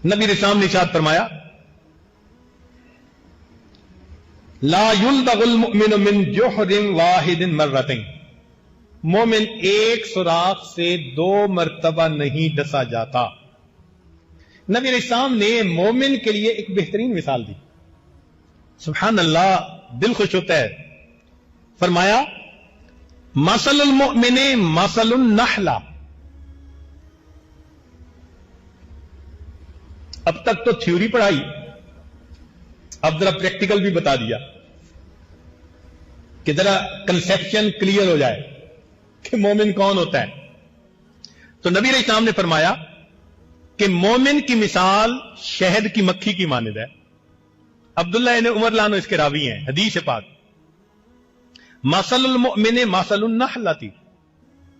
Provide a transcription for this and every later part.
نبی اسلام نے ارشاد فرمایا لا یلدغ المؤمن من جحر واحد مرتين، مومن ایک سوراخ سے 2 مرتبہ نہیں ڈسا جاتا۔ نبی علیہ السلام نے مومن کے لیے ایک بہترین مثال دی، سبحان اللہ، دل خوش ہوتا ہے۔ فرمایا مثل المؤمن مثل النحلہ۔ اب تک تو تھیوری پڑھائی، اب ذرا پریکٹیکل بھی بتا دیا کہ ذرا کنسیپشن کلیئر ہو جائے کہ مومن کون ہوتا ہے۔ تو نبی علیہ السلام نے فرمایا کہ مومن کی مثال شہد کی مکھی کی مانند ہے۔ عبداللہ ابن عمر لانو اس کے راوی ہیں، حدیث پاک مثل المؤمن مثل النحلۃ،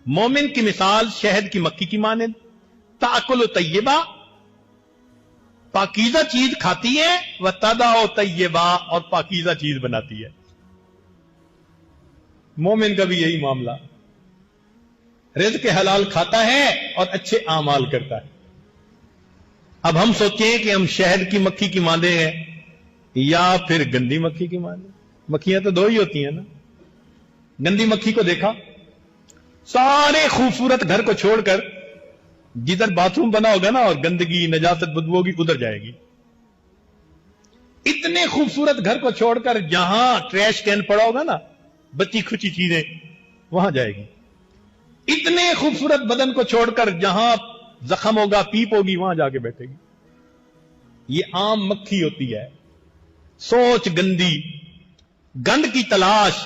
مومن کی مثال شہد کی مکھی کی مانند، تاکل طیبہ، پاکیزہ چیز کھاتی ہے، وتدع طیبہ، اور پاکیزہ چیز بناتی ہے۔ مومن کا بھی یہی معاملہ، رزق حلال کھاتا ہے اور اچھے اعمال کرتا ہے۔ اب ہم سوچیں کہ ہم شہد کی مکھی کی مانندے ہیں یا پھر گندی مکھی کی مانندے۔ مکھیاں تو 2 ہی ہوتی ہیں نا۔ گندی مکھی کو دیکھا، سارے خوبصورت گھر کو چھوڑ کر جدھر باتھ روم بنا ہوگا نا اور گندگی نجاست بدبو ہوگی ادھر جائے گی۔ اتنے خوبصورت گھر کو چھوڑ کر جہاں ٹریش کین پڑا ہوگا نا، بچی کھچی چیزیں، وہاں جائے گی۔ اتنے خوبصورت بدن کو چھوڑ کر جہاں زخم ہوگا، پیپ ہوگی، وہاں جا کے بیٹھے گی۔ یہ عام مکھی ہوتی ہے، سوچ گندی، گند کی تلاش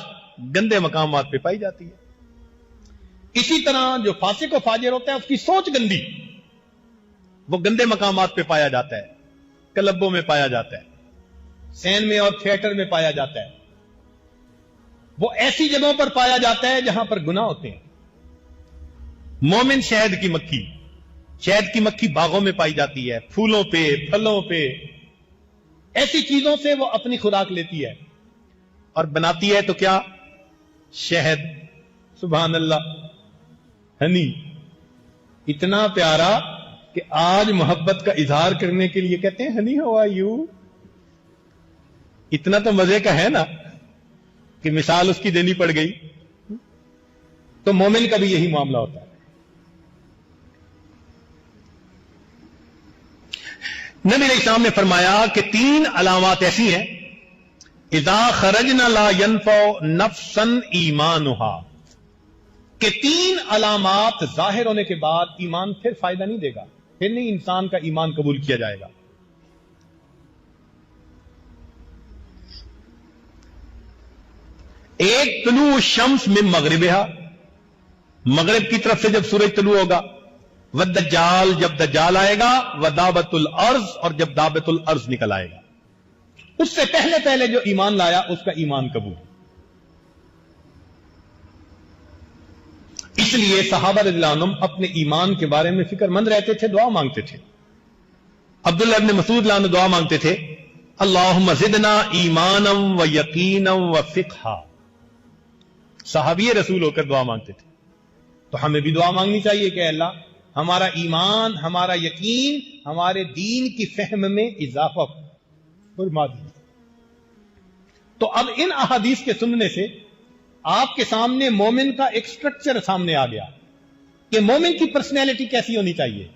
گندے مقامات پہ پائی جاتی ہے۔ اسی طرح جو فاسق و فاجر ہوتا ہے، اس کی سوچ گندی، وہ گندے مقامات پہ پایا جاتا ہے، کلبوں میں پایا جاتا ہے، سین میں اور تھیٹر میں پایا جاتا ہے، وہ ایسی جگہوں پر پایا جاتا ہے جہاں پر گناہ ہوتے ہیں۔ مومن شہد کی مکھی، شہد کی مکھی باغوں میں پائی جاتی ہے، پھولوں پہ، پھلوں پہ، ایسی چیزوں سے وہ اپنی خوراک لیتی ہے اور بناتی ہے تو کیا؟ شہد۔ سبحان اللہ، ہنی، اتنا پیارا کہ آج محبت کا اظہار کرنے کے لیے کہتے ہیں ہنی ہو یو۔ اتنا تو مزے کا ہے نا کہ مثال اس کی دینی پڑ گئی۔ تو مومن کا بھی یہی معاملہ ہوتا ہے۔ نبی علیہ السلام نے فرمایا کہ 3 علامات ایسی ہیں، اذا خرجنا لا ينفع نفسا ایمانها، کہ 3 علامات ظاہر ہونے کے بعد ایمان پھر فائدہ نہیں دے گا، پھر نہیں انسان کا ایمان قبول کیا جائے گا۔ ایک طلوع الشمس من مغربها، مغرب کی طرف سے جب سورج طلوع ہوگا، والدجال، جب دجال آئے گا، ودابت الارض، اور جب دابت الارض نکل آئے گا۔ اس سے پہلے پہلے جو ایمان لایا اس کا ایمان قبول۔ اس لیے صحابہ رضی اللہ عنہم اپنے ایمان کے بارے میں فکر مند رہتے تھے، دعا مانگتے تھے۔ عبداللہ ابن مسعود عنہ دعا مانگتے تھے، اللہم زدنا ایمانا و یقینا و فقہا۔ صحابی رسول ہو کر دعا مانگتے تھے، تو ہمیں بھی دعا مانگنی چاہیے کہ اللہ ہمارا ایمان، ہمارا یقین، ہمارے دین کی فہم میں اضافہ فرما دیجیے۔ تو اب ان احادیث کے سننے سے آپ کے سامنے مومن کا ایک سٹرکچر سامنے آ گیا کہ مومن کی پرسنالٹی کیسی ہونی چاہیے۔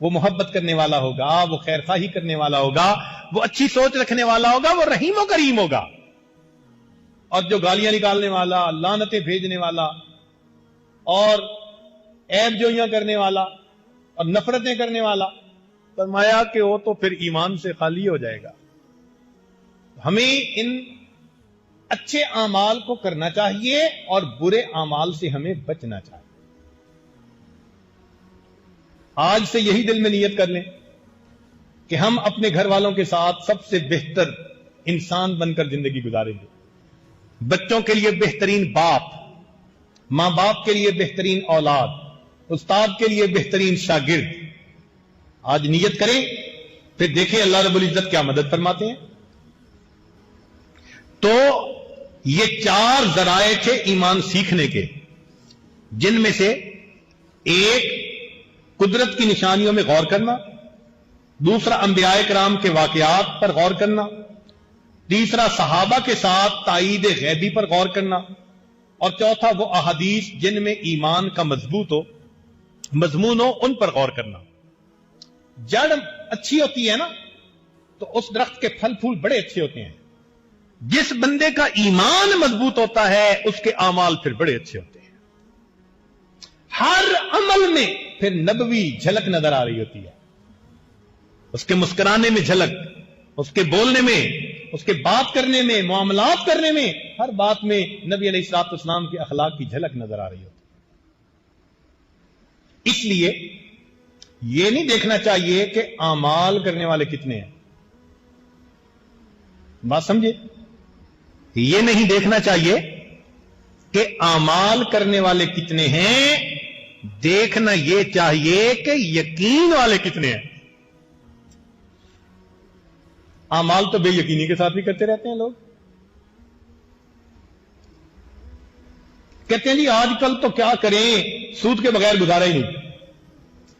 وہ محبت کرنے والا ہوگا، وہ خیر خواہی کرنے والا ہوگا، وہ اچھی سوچ رکھنے والا ہوگا، وہ رحیم و کریم ہوگا۔ اور جو گالیاں نکالنے والا، لعنتیں بھیجنے والا اور عیب جوئیاں کرنے والا اور نفرتیں کرنے والا، فرمایا کہ وہ تو پھر ایمان سے خالی ہو جائے گا۔ ہمیں ان اچھے اعمال کو کرنا چاہیے اور برے اعمال سے ہمیں بچنا چاہیے۔ آج سے یہی دل میں نیت کر لیں کہ ہم اپنے گھر والوں کے ساتھ سب سے بہتر انسان بن کر زندگی گزاریں گے۔ بچوں کے لیے بہترین باپ، ماں باپ کے لیے بہترین اولاد، استاد کے لیے بہترین شاگرد۔ آج نیت کریں، پھر دیکھیں اللہ رب العزت کیا مدد فرماتے ہیں۔ تو یہ 4 ذرائع تھے ایمان سیکھنے کے، جن میں سے ایک قدرت کی نشانیوں میں غور کرنا، دوسرا انبیاء کرام کے واقعات پر غور کرنا، تیسرا صحابہ کے ساتھ تائید غیبی پر غور کرنا، اور چوتھا وہ احادیث جن میں ایمان کا مضمون ہو ان پر غور کرنا۔ جڑ اچھی ہوتی ہے نا تو اس درخت کے پھل پھول بڑے اچھے ہوتے ہیں۔ جس بندے کا ایمان مضبوط ہوتا ہے اس کے اعمال پھر بڑے اچھے ہوتے ہیں، ہر عمل میں پھر نبوی جھلک نظر آ رہی ہوتی ہے، اس کے مسکرانے میں جھلک، اس کے بولنے میں، اس کے بات کرنے میں، معاملات کرنے میں، ہر بات میں نبی علیہ الصلوۃ والسلام کے اخلاق کی جھلک نظر آ رہی ہوتی ہے۔ اس لیے یہ نہیں دیکھنا چاہیے کہ اعمال کرنے والے کتنے ہیں، بات سمجھے؟ یہ نہیں دیکھنا چاہیے کہ اعمال کرنے والے کتنے ہیں، دیکھنا یہ چاہیے کہ یقین والے کتنے ہیں۔ اعمال تو بے یقینی کے ساتھ بھی کرتے رہتے ہیں لوگ، کہتے ہیں جی آج کل تو کیا کریں، سود کے بغیر گزارا ہی نہیں،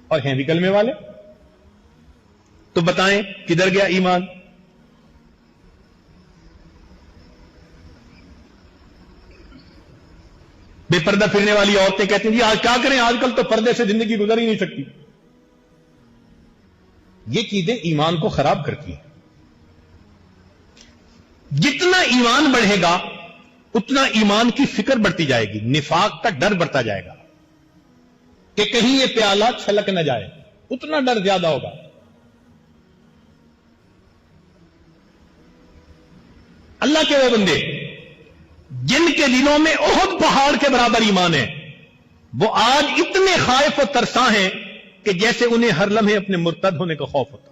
اور ہیں بھی کلمے والے، تو بتائیں کدھر گیا ایمان؟ بے پردہ پھرنے والی عورتیں کہتی ہیں جی آج کیا کریں، آج کل تو پردے سے زندگی گزر ہی نہیں سکتی۔ یہ چیزیں ایمان کو خراب کرتی ہیں۔ جتنا ایمان بڑھے گا اتنا ایمان کی فکر بڑھتی جائے گی، نفاق کا ڈر بڑھتا جائے گا کہ کہیں یہ پیالہ چھلک نہ جائے، اتنا ڈر زیادہ ہوگا۔ اللہ کے وہ بندے جن کے دلوں میں احد پہاڑ کے برابر ایمان ہے، وہ آج اتنے خائف و ترساں ہیں کہ جیسے انہیں ہر لمحے اپنے مرتد ہونے کا خوف ہوتا،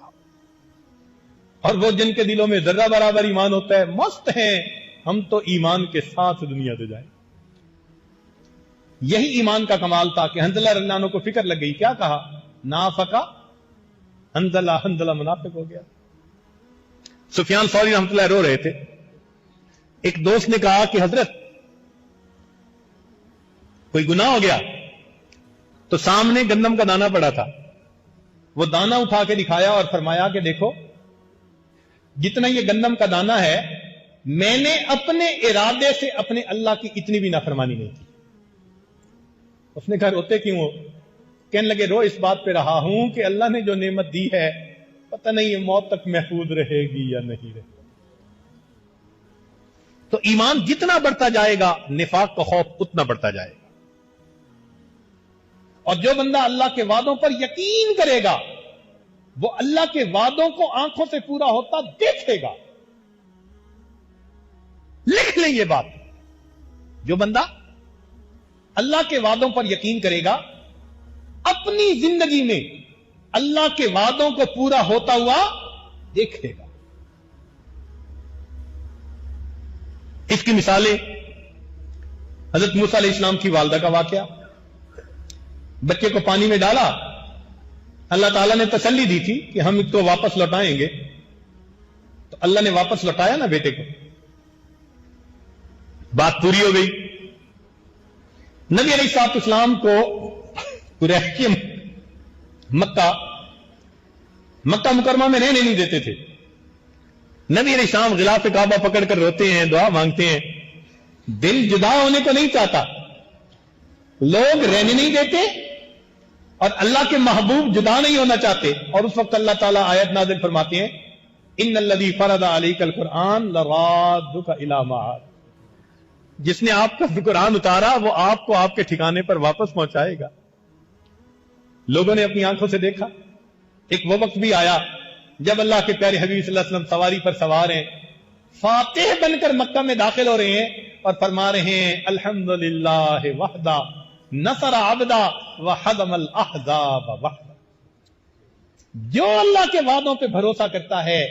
اور وہ جن کے دلوں میں ذرہ برابر ایمان ہوتا ہے مست ہیں، ہم تو ایمان کے ساتھ دنیا سے جائیں۔ یہی ایمان کا کمال تھا کہ حنظلہ رضی اللہ عنہ کو فکر لگ گئی، کیا کہا؟ نافقہ حنظلہ منافق ہو گیا۔ سفیان ثوری رحمۃ اللہ رو رہے تھے، ایک دوست نے کہا کہ حضرت کوئی گناہ ہو گیا، تو سامنے گندم کا دانہ پڑا تھا، وہ دانہ اٹھا کے دکھایا اور فرمایا کہ دیکھو جتنا یہ گندم کا دانہ ہے، میں نے اپنے ارادے سے اپنے اللہ کی اتنی بھی نافرمانی نہیں کی۔ اس نے کہا روتے کیوں ہو؟ کہنے لگے رو اس بات پہ رہا ہوں کہ اللہ نے جو نعمت دی ہے پتہ نہیں یہ موت تک محفوظ رہے گی یا نہیں رہے گی۔ تو ایمان جتنا بڑھتا جائے گا نفاق کا خوف اتنا بڑھتا جائے گا، اور جو بندہ اللہ کے وعدوں پر یقین کرے گا وہ اللہ کے وعدوں کو آنکھوں سے پورا ہوتا دیکھے گا۔ لکھ لیں یہ بات، جو بندہ اللہ کے وعدوں پر یقین کرے گا اپنی زندگی میں اللہ کے وعدوں کو پورا ہوتا ہوا دیکھے گا۔ اس کی مثالیں حضرت موسیٰ علیہ السلام کی والدہ کا واقعہ، بچے کو پانی میں ڈالا، اللہ تعالیٰ نے تسلی دی تھی کہ ہم اس کو واپس لوٹائیں گے، تو اللہ نے واپس لوٹایا نا بیٹے کو، بات پوری ہو گئی۔ نبی علیہ الصلوۃ والسلام کو قریش مکہ مکرمہ میں رہنے نہیں دیتے تھے۔ نبی علیہ السلام غلاف کعبہ پکڑ کر روتے ہیں، دعا مانگتے ہیں، دل جدا ہونے کو نہیں چاہتا، لوگ رہنے نہیں دیتے اور اللہ کے محبوب جدا نہیں ہونا چاہتے، اور اس وقت اللہ تعالیٰ آیت نازل فرماتے ہیں ان الذی فرض علیک القرآن لرادک الی معاد، جس نے آپ کا قرآن اتارا وہ آپ کو آپ کے ٹھکانے پر واپس پہنچائے گا۔ لوگوں نے اپنی آنکھوں سے دیکھا۔ ایک وہ وقت بھی آیا جب اللہ کے پیارے حبیب صلی اللہ علیہ وسلم سواری پر سوار ہیں، فاتح بن کر مکہ میں داخل ہو رہے ہیں اور فرما رہے ہیں الحمدللہ وحدہ نصر عبدہ وحزم الاحزاب وحدہ۔ جو اللہ کے وعدوں پہ بھروسہ کرتا ہے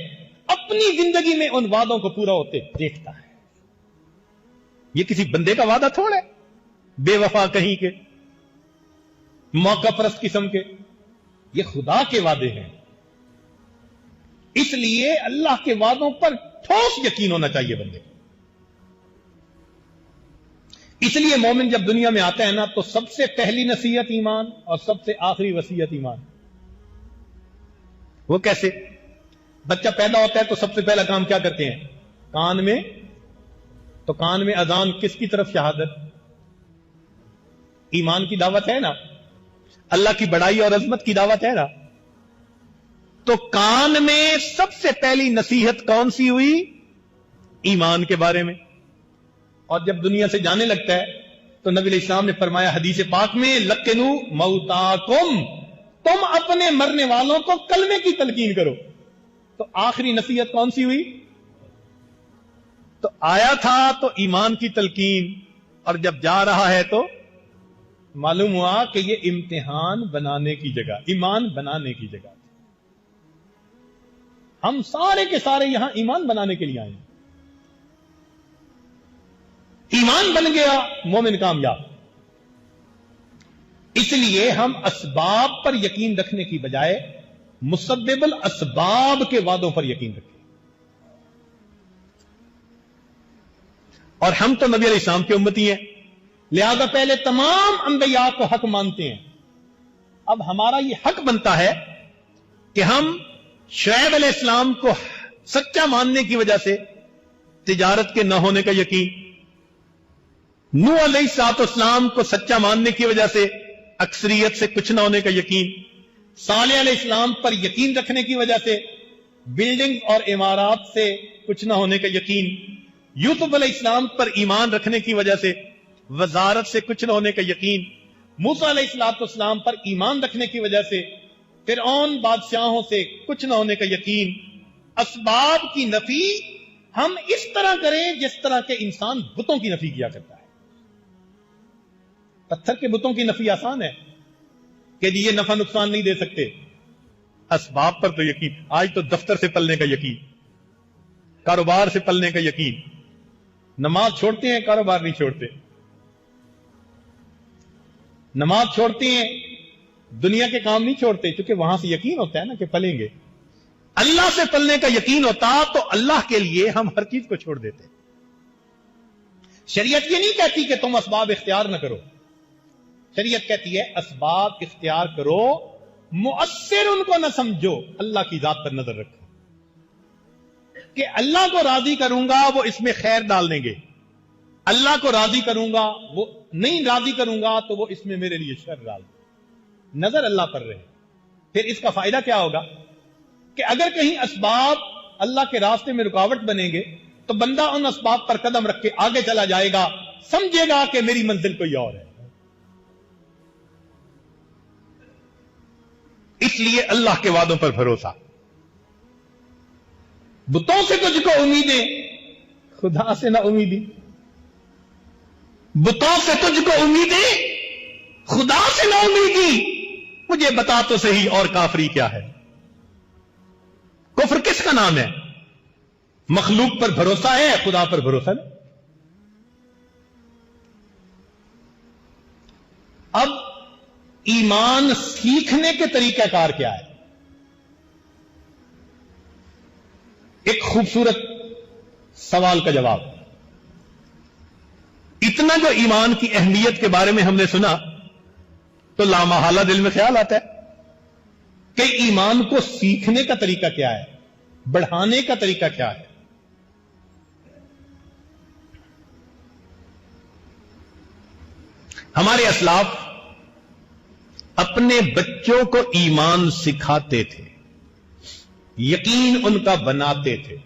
اپنی زندگی میں ان وعدوں کو پورا ہوتے دیکھتا ہے۔ یہ کسی بندے کا وعدہ تھوڑا ہے، بے وفا کہیں کے، موقع پرست قسم کے، یہ خدا کے وعدے ہیں۔ اس لیے اللہ کے وعدوں پر ٹھوس یقین ہونا چاہیے بندے کو۔ اس لیے مومن جب دنیا میں آتا ہے نا تو سب سے پہلی نصیحت ایمان اور سب سے آخری وصیت ایمان۔ وہ کیسے؟ بچہ پیدا ہوتا ہے تو سب سے پہلا کام کیا کرتے ہیں؟ کان میں، تو کان میں اذان کس کی طرف؟ شہادت، ایمان کی دعوت ہے نا، اللہ کی بڑائی اور عظمت کی دعوت ہے نا. تو کان میں سب سے پہلی نصیحت کون سی ہوئی؟ ایمان کے بارے میں. اور جب دنیا سے جانے لگتا ہے تو نبی علیہ السلام نے فرمایا حدیث پاک میں، لقنو موتاکم، تم اپنے مرنے والوں کو کلمے کی تلقین کرو. تو آخری نصیحت کون سی ہوئی؟ تو آیا تھا تو ایمان کی تلقین، اور جب جا رہا ہے تو معلوم ہوا کہ یہ امتحان بنانے کی جگہ، ایمان بنانے کی جگہ. ہم سارے کے سارے یہاں ایمان بنانے کے لیے آئے ہیں. ایمان بن گیا مومن کامیاب. اس لیے ہم اسباب پر یقین رکھنے کی بجائے مسبب الاسباب کے وعدوں پر یقین رکھیں. اور ہم تو نبی علیہ السلام کی امتی ہیں، لہذا پہلے تمام انبیاء کو حق مانتے ہیں. اب ہمارا یہ حق بنتا ہے کہ ہم شعیب علیہ السلام کو سچا ماننے کی وجہ سے تجارت کے نہ ہونے کا یقین، نوح علیہ السلام کو سچا ماننے کی وجہ سے اکثریت سے کچھ نہ ہونے کا یقین، صالح علیہ السلام پر یقین رکھنے کی وجہ سے بلڈنگ اور عمارات سے کچھ نہ ہونے کا یقین، یوسف علیہ السلام پر ایمان رکھنے کی وجہ سے وزارت سے کچھ نہ ہونے کا یقین، موسیٰ علیہ السلام پر ایمان رکھنے کی وجہ سے فرعون بادشاہوں سے کچھ نہ ہونے کا یقین. اسباب کی نفی ہم اس طرح کریں جس طرح کے انسان بتوں کی نفی کیا کرتا ہے. پتھر کے بتوں کی نفی آسان ہے کہ یہ نفع نقصان نہیں دے سکتے. اسباب پر تو یقین. آج تو دفتر سے پلنے کا یقین، کاروبار سے پلنے کا یقین. نماز چھوڑتے ہیں، کاروبار نہیں چھوڑتے. نماز چھوڑتے ہیں، دنیا کے کام نہیں چھوڑتے، کیونکہ وہاں سے یقین ہوتا ہے نا کہ پلیں گے. اللہ سے پلنے کا یقین ہوتا تو اللہ کے لیے ہم ہر چیز کو چھوڑ دیتے. شریعت یہ نہیں کہتی کہ تم اسباب اختیار نہ کرو. شریعت کہتی ہے اسباب اختیار کرو، مؤثر ان کو نہ سمجھو، اللہ کی ذات پر نظر رکھو کہ اللہ کو راضی کروں گا وہ اس میں خیر ڈال دیں گے، اللہ کو راضی کروں گا، وہ نہیں راضی کروں گا تو وہ اس میں میرے لیے شر ڈال دیں. نظر اللہ پر رہے. پھر اس کا فائدہ کیا ہوگا کہ اگر کہیں اسباب اللہ کے راستے میں رکاوٹ بنیں گے تو بندہ ان اسباب پر قدم رکھ کے آگے چلا جائے گا، سمجھے گا کہ میری منزل کوئی اور ہے. اس لیے اللہ کے وعدوں پر بھروسہ. بتوں سے تجھ کو امیدیں، خدا سے نہ امیدی. بتوں سے تجھ کو امیدیں، خدا سے نہ امیدی. مجھے بتا تو صحیح اور کافری کیا ہے؟ کفر کس کا نام ہے؟ مخلوق پر بھروسہ ہے، خدا پر بھروسہ نہیں. اب ایمان سیکھنے کے طریقہ کار کیا ہے؟ ایک خوبصورت سوال کا جواب. اتنا جو ایمان کی اہمیت کے بارے میں ہم نے سنا تو لامحالہ دل میں خیال آتا ہے کہ ایمان کو سیکھنے کا طریقہ کیا ہے، بڑھانے کا طریقہ کیا ہے. ہمارے اسلاف اپنے بچوں کو ایمان سکھاتے تھے، یقین ان کا بناتے تھے.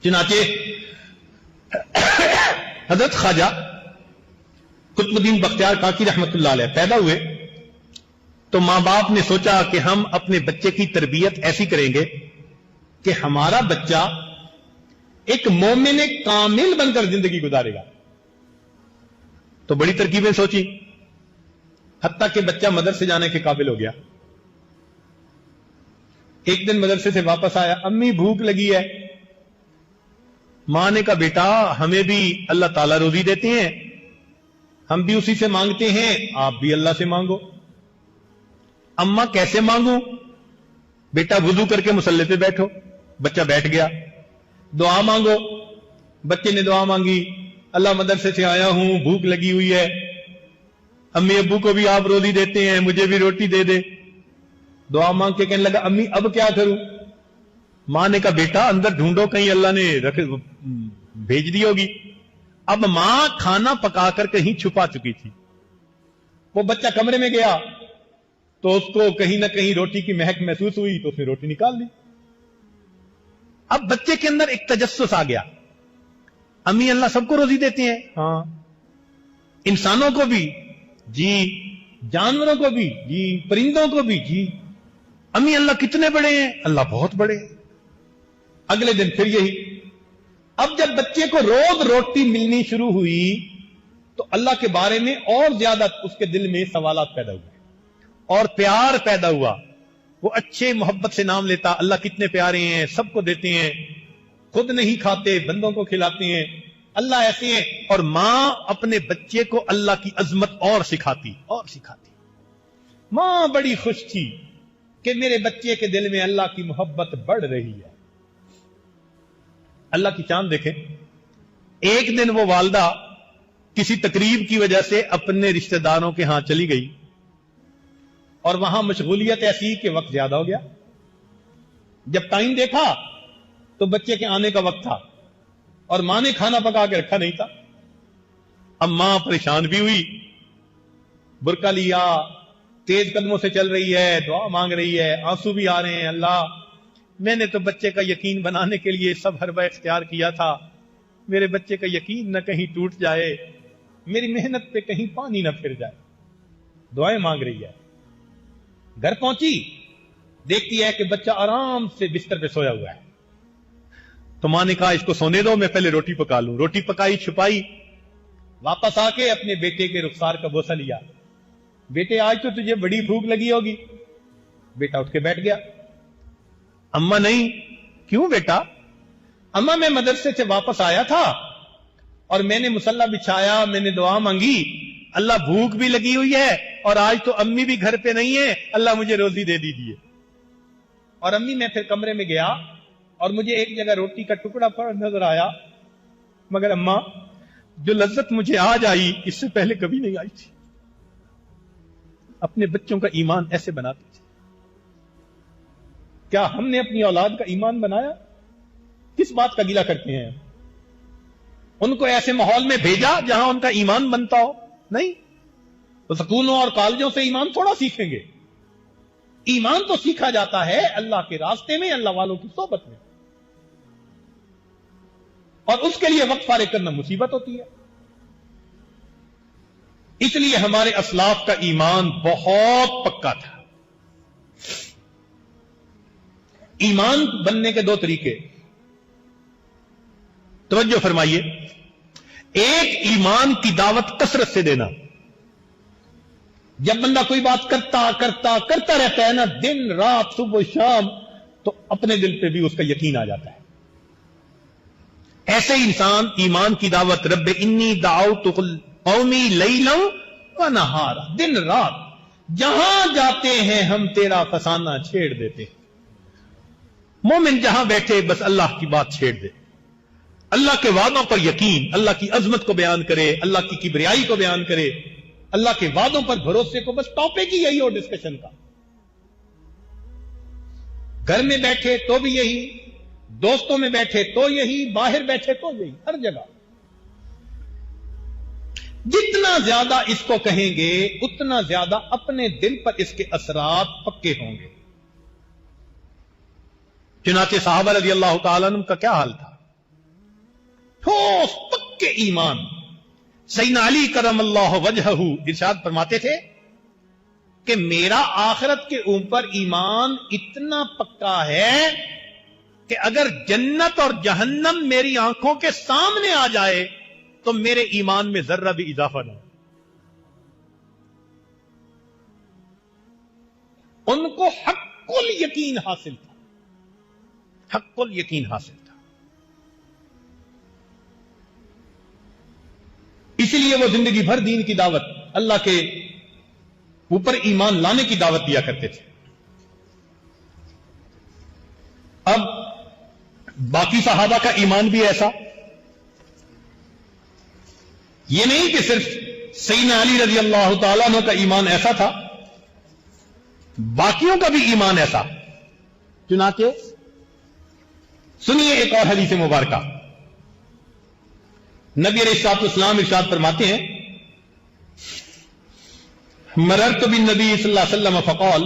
چنانچہ حضرت خواجہ قطب الدین بختیار کاکی رحمت اللہ علیہ پیدا ہوئے تو ماں باپ نے سوچا کہ ہم اپنے بچے کی تربیت ایسی کریں گے کہ ہمارا بچہ ایک مومن کامل بن کر زندگی گزارے گا. تو بڑی ترکیبیں سوچی، حتیٰ کہ بچہ مدرسے جانے کے قابل ہو گیا. ایک دن مدرسے سے واپس آیا، امی بھوک لگی ہے. ماں نے کہا بیٹا ہمیں بھی اللہ تعالیٰ روزی دیتے ہیں، ہم بھی اسی سے مانگتے ہیں، آپ بھی اللہ سے مانگو. اماں کیسے مانگوں؟ بیٹا وضو کر کے مصلی پہ بیٹھو. بچہ بیٹھ گیا. دعا مانگو. بچے نے دعا مانگی، اللہ مدرسے سے آیا ہوں، بھوک لگی ہوئی ہے، امی ابو کو بھی آپ روزی دیتے ہیں، مجھے بھی روٹی دے دے. دعا مانگ کے کہنے لگا امی اب کیا کروں؟ ماں نے کہا بیٹا اندر ڈھونڈو، کہیں اللہ نے بھیج دی ہوگی۔ اب ماں کھانا پکا کر کہیں چھپا چکی تھی، وہ بچہ کمرے میں گیا تو اس کو کہیں نہ کہیں روٹی کی مہک محسوس ہوئی تو اس نے روٹی نکال لی۔ اب بچے کے اندر ایک تجسس آ گیا، امی اللہ سب کو روزی دیتے ہیں، ہاں، انسانوں کو بھی جی، جانوروں کو بھی جی، پرندوں کو بھی جی، امی اللہ کتنے بڑے ہیں؟ اللہ بہت بڑے ہیں۔ اگلے دن پھر یہی۔ اب جب بچے کو روز روٹی ملنی شروع ہوئی تو اللہ کے بارے میں اور زیادہ اس کے دل میں سوالات پیدا ہوئے اور پیار پیدا ہوا۔ وہ اچھے محبت سے نام لیتا، اللہ کتنے پیارے ہیں، سب کو دیتے ہیں، خود نہیں کھاتے بندوں کو کھلاتے ہیں، اللہ ایسے ہیں۔ اور ماں اپنے بچے کو اللہ کی عظمت اور سکھاتی۔ ماں بڑی خوش تھی کہ میرے بچے کے دل میں اللہ کی محبت بڑھ رہی ہے۔ اللہ کی چاند دیکھیں، ایک دن وہ والدہ کسی تقریب کی وجہ سے اپنے رشتہ داروں کے ہاں چلی گئی اور وہاں مشغولیت ایسی کہ وقت زیادہ ہو گیا۔ جب ٹائم دیکھا تو بچے کے آنے کا وقت تھا اور ماں نے کھانا پکا کے رکھا نہیں تھا۔ اب ماں پریشان بھی ہوئی، برقع لیا، تیز قدموں سے چل رہی ہے، دعا مانگ رہی ہے، آنسو بھی آ رہے ہیں، اللہ میں نے تو بچے کا یقین بنانے کے لیے سب حربہ اختیار کیا تھا، میرے بچے کا یقین نہ کہیں ٹوٹ جائے، میری محنت پہ کہیں پانی نہ پھر جائے، دعائیں مانگ رہی ہے۔ گھر پہنچی، دیکھتی ہے کہ بچہ آرام سے بستر پہ سویا ہوا ہے۔ تو ماں نے کہا اس کو سونے دو، میں پہلے روٹی پکا لوں۔ روٹی پکائی، چھپائی، واپس آ کے اپنے بیٹے کے رخسار کا بوسہ لیا، بیٹے آج تو تجھے بڑی بھوک لگی ہوگی۔ بیٹا اٹھ کے بیٹھ گیا۔ اماں نہیں، کیوں بیٹا؟ اماں میں مدرسے سے واپس آیا تھا اور میں نے مصلی بچھایا، میں نے دعا مانگی، اللہ بھوک بھی لگی ہوئی ہے اور آج تو امی بھی گھر پہ نہیں ہے، اللہ مجھے روزی دے دیجیے۔ اور امی میں پھر کمرے میں گیا اور مجھے ایک جگہ روٹی کا ٹکڑا پڑ نظر آیا، مگر اماں جو لذت مجھے آج آئی اس سے پہلے کبھی نہیں آئی تھی۔ اپنے بچوں کا ایمان ایسے بناتے تھے۔ کیا ہم نے اپنی اولاد کا ایمان بنایا؟ کس بات کا گلہ کرتے ہیں؟ ان کو ایسے ماحول میں بھیجا جہاں ان کا ایمان بنتا ہو؟ نہیں، تو سکولوں اور کالجوں سے ایمان تھوڑا سیکھیں گے۔ ایمان تو سیکھا جاتا ہے اللہ کے راستے میں، اللہ والوں کی صحبت میں، اور اس کے لیے وقت فارغ کرنا مصیبت ہوتی ہے۔ اس لیے ہمارے اسلاف کا ایمان بہت پکا تھا۔ ایمان بننے کے دو طریقے، توجہ فرمائیے۔ ایک، ایمان کی دعوت کثرت سے دینا۔ جب بندہ کوئی بات کرتا رہتا ہے نا، دن رات صبح شام، تو اپنے دل پہ بھی اس کا یقین آ جاتا ہے۔ ایسے انسان ایمان کی دعوت، رب انی دعوت قومی لیلا و نہارا، دن رات جہاں جاتے ہیں ہم تیرا فسانہ چھیڑ دیتے ہیں۔ مومن جہاں بیٹھے بس اللہ کی بات چھیڑ دے، اللہ کے وعدوں پر یقین، اللہ کی عظمت کو بیان کرے، اللہ کی کبریائی کو بیان کرے، اللہ کے وعدوں پر بھروسے کو بس ٹاپک ہی یہی ہو ڈسکشن کا۔ گھر میں بیٹھے تو بھی یہی، دوستوں میں بیٹھے تو یہی، باہر بیٹھے تو یہی، ہر جگہ۔ جتنا زیادہ اس کو کہیں گے اتنا زیادہ اپنے دل پر اس کے اثرات پکے ہوں گے۔ چنانچہ صحابہ رضی اللہ تعالیٰ عنہ کا کیا حال تھا؟ ٹھوس پکے ایمان۔ سیدنا علی کرم اللہ وجہہ ارشاد فرماتے تھے کہ میرا آخرت کے اوپر ایمان اتنا پکا ہے کہ اگر جنت اور جہنم میری آنکھوں کے سامنے آ جائے تو میرے ایمان میں ذرہ بھی اضافہ نہ ہو۔ ان کو حق الیقین حاصل تھا، حق الیقین حاصل تھا۔ اسی لیے وہ زندگی بھر دین کی دعوت، اللہ کے اوپر ایمان لانے کی دعوت دیا کرتے تھے۔ اب باقی صحابہ کا ایمان بھی ایسا، یہ نہیں کہ صرف سیدنا علی رضی اللہ تعالیٰ عنہ کا ایمان ایسا تھا، باقیوں کا بھی ایمان ایسا. چنانچہ سنیے ایک اور حدیث مبارکہ. نبی علیہ الصلوۃ والسلام ارشاد فرماتے ہیں مررت بالنبی صلی اللہ علیہ وسلم فقال،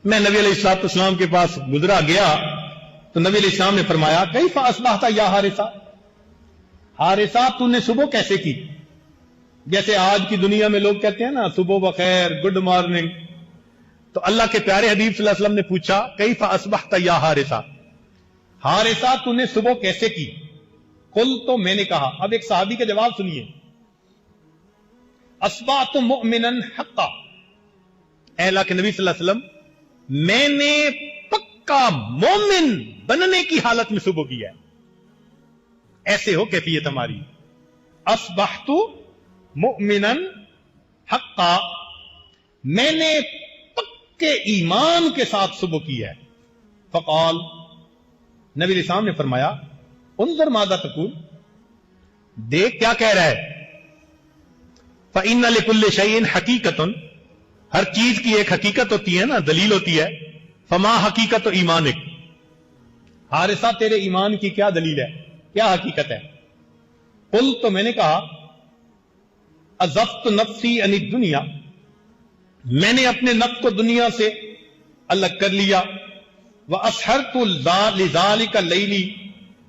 میں نبی علیہ الصلوۃ والسلام کے پاس گزرا گیا تو نبی علیہ السلام نے فرمایا کیف اصبحت یا حارثہ، حارثہ تو نے صبح کیسے کی؟ جیسے آج کی دنیا میں لوگ کہتے ہیں نا صبح بخیر، گڈ مارننگ. تو اللہ کے پیارے حبیب صلی اللہ علیہ وسلم نے پوچھا کیف اصبحت یا حارثہ، حارثہ تو نے صبح کیسے کی؟ قل تو میں نے کہا. اب ایک صحابی کا جواب سنیے. اصبحت مؤمنا حقا، اے اللہ کے نبی صلی اللہ علیہ وسلم میں نے پکا مومن بننے کی حالت میں صبح کیا ہے. ایسے ہو کیفیت ہماری. اصبحت مؤمنا حقا، میں نے پکے ایمان کے ساتھ صبح کیا ہے. فقال، نبی علیہ السلام نے فرمایا انظر ماذا تقول، دیکھ کیا کہہ رہا ہے. فإن لكل شيء حقیقت، ہر چیز کی ایک حقیقت ہوتی ہے نا، دلیل ہوتی ہے. فما حقیقت ایمانک، حارثہ تیرے ایمان کی کیا دلیل ہے، کیا حقیقت ہے؟ قل تو میں نے کہا عزفت نفسی عن الدنیا، میں نے اپنے نفس کو دنیا سے الگ کر لیا. واسحرت لذلك لیلی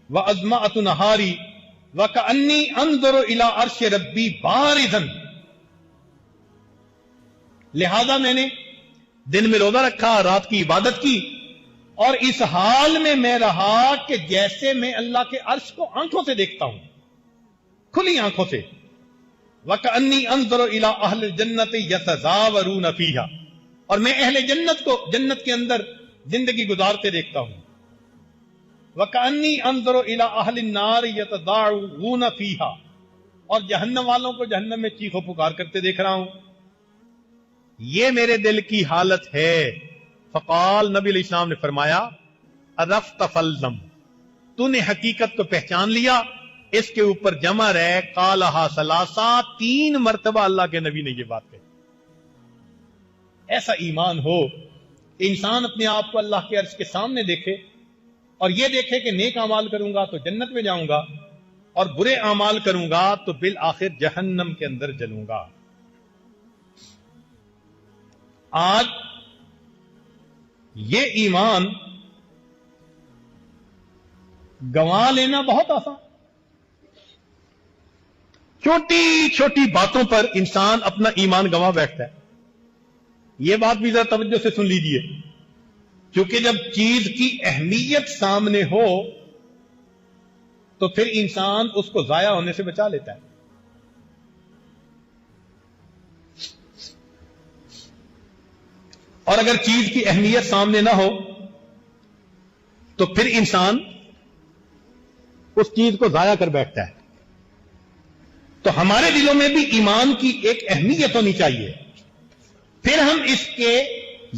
وازمعت نہاری وکأنی انظر الى عرش ربی بارزا، لہذا میں نے دن میں روزہ رکھا، رات کی عبادت کی، اور اس حال میں رہا کہ جیسے میں اللہ کے عرش کو آنکھوں سے دیکھتا ہوں، کھلی آنکھوں سے. وَكَأَنِّي أَنظُرُ إِلَىٰ أَهْلِ الْجَنَّةِ يَتَزَاوَرُونَ فِيهَا، اور میں اہل جنت کو جنت کے اندر زندگی گزارتے دیکھتا ہوں. وَكَأَنِّي أَنظُرُ إِلَىٰ أَهْلِ النَّارِ يَتَضَاعُونَ فِيهَا، اور جہنم والوں کو جہنم میں چیخ و پکار کرتے دیکھ رہا ہوں. یہ میرے دل کی حالت ہے. فقال، نبی علیہ السلام نے فرمایا عرفت فالزم، تو نے حقیقت کو پہچان لیا، اس کے اوپر جمع رہے. قالہا ثلاثہ، 3 مرتبہ اللہ کے نبی نے یہ بات کہی. ایسا ایمان ہو انسان اپنے آپ کو اللہ کے عرش کے سامنے دیکھے اور یہ دیکھے کہ نیک اعمال کروں گا تو جنت میں جاؤں گا اور برے اعمال کروں گا تو بالآخر جہنم کے اندر جلوں گا. آج یہ ایمان گنوا لینا بہت آسان. چھوٹی چھوٹی باتوں پر انسان اپنا ایمان گنوا بیٹھتا ہے. یہ بات بھی ذرا توجہ سے سن لیجئے، کیونکہ جب چیز کی اہمیت سامنے ہو تو پھر انسان اس کو ضائع ہونے سے بچا لیتا ہے. اور اگر چیز کی اہمیت سامنے نہ ہو تو پھر انسان اس چیز کو ضائع کر بیٹھتا ہے. تو ہمارے دلوں میں بھی ایمان کی ایک اہمیت ہونی چاہیے، پھر ہم اس کے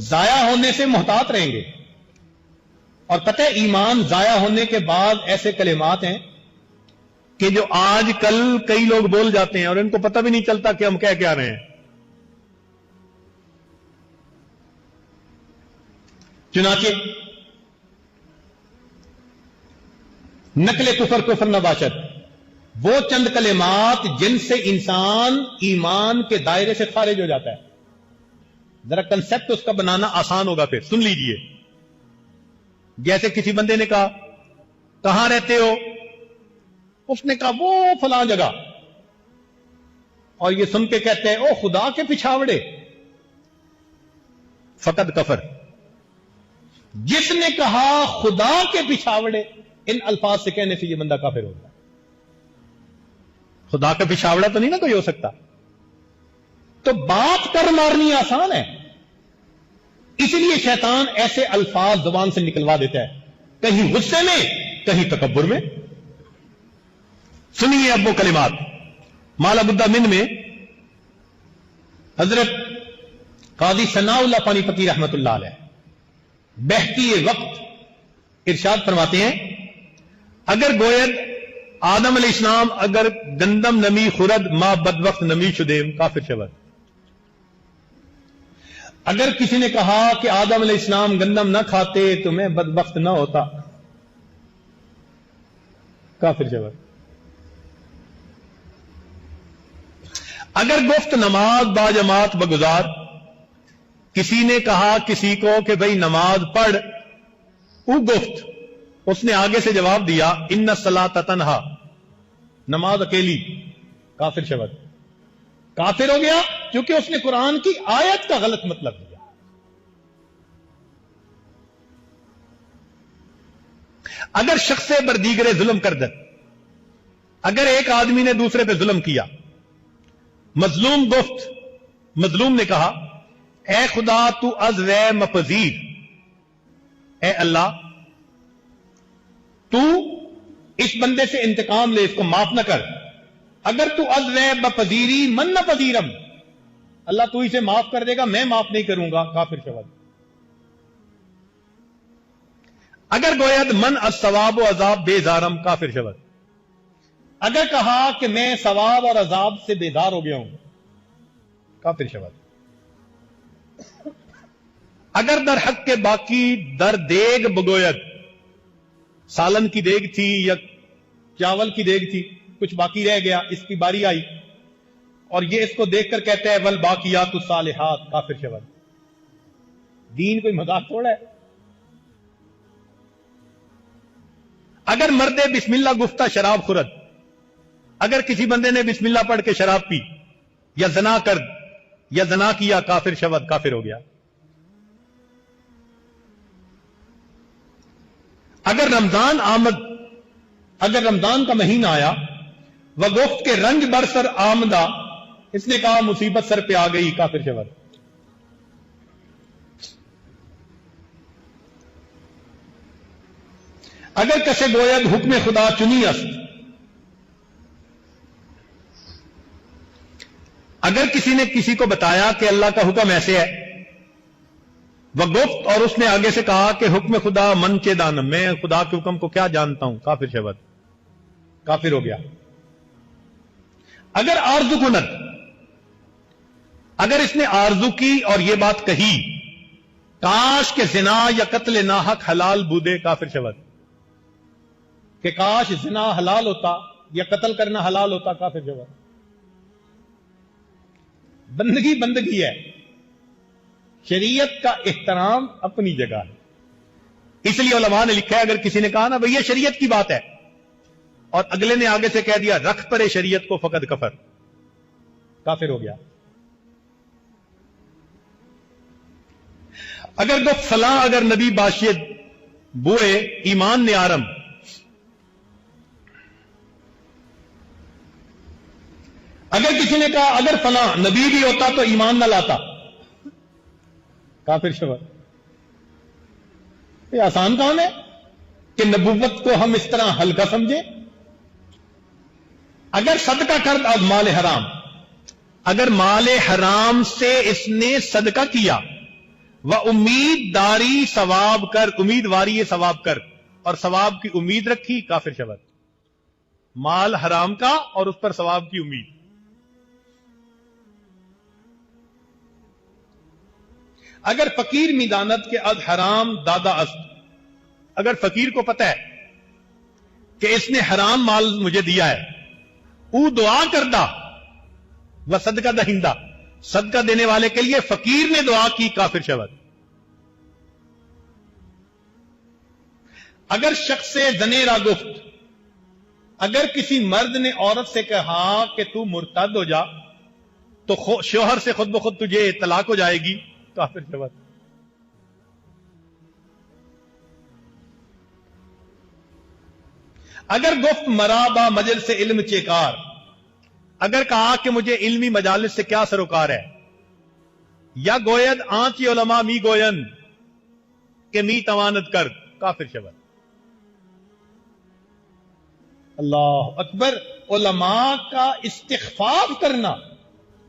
ضائع ہونے سے محتاط رہیں گے. اور پتہ ہے ایمان ضائع ہونے کے بعد ایسے کلمات ہیں کہ جو آج کل کئی لوگ بول جاتے ہیں اور ان کو پتہ بھی نہیں چلتا کہ ہم کہہ کیا رہے ہیں. چنانچہ نقل کفر کفر نباشت، وہ چند کلمات جن سے انسان ایمان کے دائرے سے خارج ہو جاتا ہے. ذرا کنسپٹ اس کا بنانا آسان ہوگا، پھر سن لیجئے. جیسے کسی بندے نے کہا کہاں رہتے ہو، اس نے کہا وہ فلاں جگہ، اور یہ سن کے کہتے ہیں او خدا کے پچھاوڑے، فقط کفر. جس نے کہا خدا کے پچھاوڑے، ان الفاظ سے کہنے سے یہ بندہ کافر ہوگا. خدا کا پچھاوڑا تو نہیں نا کوئی ہو سکتا. تو بات کر مارنی آسان ہے، اس لیے شیطان ایسے الفاظ زبان سے نکلوا دیتا ہے، کہیں غصے میں کہیں تکبر میں. سنیے اب وہ کلمات. مالا بدہ من میں حضرت قاضی ثناء اللہ پانی پتی رحمت اللہ علیہ بہتی وقت ارشاد فرماتے ہیں اگر گوید آدم علیہ السلام اگر گندم نمی خورد ما بد وقت نمی شدیم کافر شود. اگر کسی نے کہا کہ آدم علیہ السلام گندم نہ کھاتے تو میں بدبخت نہ ہوتا، کافر جواب۔ اگر گفت نماز با جماعت بگزار، کسی نے کہا کسی کو کہ بھئی نماز پڑھ، او گفت اس نے آگے سے جواب دیا ان الصلاۃ تنہا، نماز اکیلی، کافر شبد، کافر ہو گیا کیونکہ اس نے قرآن کی آیت کا غلط مطلب دیا۔ اگر شخص بردیگر ظلم کردن، اگر ایک آدمی نے دوسرے پہ ظلم کیا، مظلوم گفت، مظلوم نے کہا اے خدا تو از وے مپذیر، اے اللہ تو اس بندے سے انتقام لے، اس کو معاف نہ کر، اگر تو از وے مپذیری من نہ پذیرم، اللہ تو اسے معاف کر دے گا، میں معاف نہیں کروں گا، کافر شبد۔ اگر گوید من الثواب و عذاب بیزارم، کافر شبد۔ اگر کہا کہ میں ثواب اور عذاب سے بیزار ہو گیا ہوں، کافر شبد۔ اگر در حق کے باقی در دیگ بگوید، سالن کی دیگ تھی یا چاول کی دیگ تھی، کچھ باقی رہ گیا، اس کی باری آئی اور یہ اس کو دیکھ کر کہتا ہے والباقیات الصالحات، کافر شبد۔ دین کوئی مذاق تھوڑا ہے۔ اگر مرد بسم اللہ گفتہ شراب خورد، اگر کسی بندے نے بسم اللہ پڑھ کے شراب پی یا زنا کر یا زنا کیا، کافر شبد، کافر ہو گیا۔ اگر رمضان آمد، اگر رمضان کا مہینہ آیا، وہ گفت کے رنج بر سر آمدہ، اس نے کہا مصیبت سر پہ آ گئی، کافر شبد۔ اگر کسے گوید حکم خدا چنی است، اگر کسی نے کسی کو بتایا کہ اللہ کا حکم ایسے ہے، وہ گفت، اور اس نے آگے سے کہا کہ حکم خدا من کے دانم، میں خدا کے حکم کو کیا جانتا ہوں، کافر شبد، کافر ہو گیا۔ اگر آرزو کند، اگر اس نے آرزو کی اور یہ بات کہی کاش کہ زنا یا قتل ناحق حلال بودے، کافر شبد، کہ کاش زنا حلال ہوتا یا قتل کرنا حلال ہوتا، کافر شبد۔ بندگی بندگی ہے، شریعت کا احترام اپنی جگہ ہے۔ اس لیے علماء نے لکھا ہے اگر کسی نے کہا نا بھئی یہ شریعت کی بات ہے اور اگلے نے آگے سے کہہ دیا رکھ پرے شریعت کو، فقط کفر، کافر ہو گیا۔ اگر تو فلاں اگر نبی باشد بوئے ایمان نے آرم، اگر کسی نے کہا اگر فلاں نبی بھی ہوتا تو ایمان نہ لاتا، کافر شبد۔ یہ آسان کام ہے کہ نبوت کو ہم اس طرح ہلکا سمجھیں۔ اگر صدقہ کرد از مال حرام، اگر مال حرام سے اس نے صدقہ کیا، وہ امید داری ثواب کر، امیدواری ثواب کر، اور ثواب کی امید رکھی، کافر شبد۔ مال حرام کا اور اس پر ثواب کی امید۔ اگر فقیر میدانت کے از حرام دادا است، اگر فقیر کو پتہ ہے کہ اس نے حرام مال مجھے دیا ہے، او دعا کردہ و صدقہ دہندہ، صدقہ دینے والے کے لیے فقیر نے دعا کی، کافر شبد۔ اگر شخص سے زنیرا گفت، اگر کسی مرد نے عورت سے کہا کہ تو مرتد ہو جا تو شوہر سے خود بخود تجھے طلاق ہو جائے گی، کافر شبد۔ اگر گفت مرابا مجلس سے علم چیکار، اگر کہا کہ مجھے علمی مجالس سے کیا سروکار ہے، یا گوید آنچی علماء می گوین کہ می توانت کر، کافر شبد۔ اللہ اکبر، علماء کا استخفاف کرنا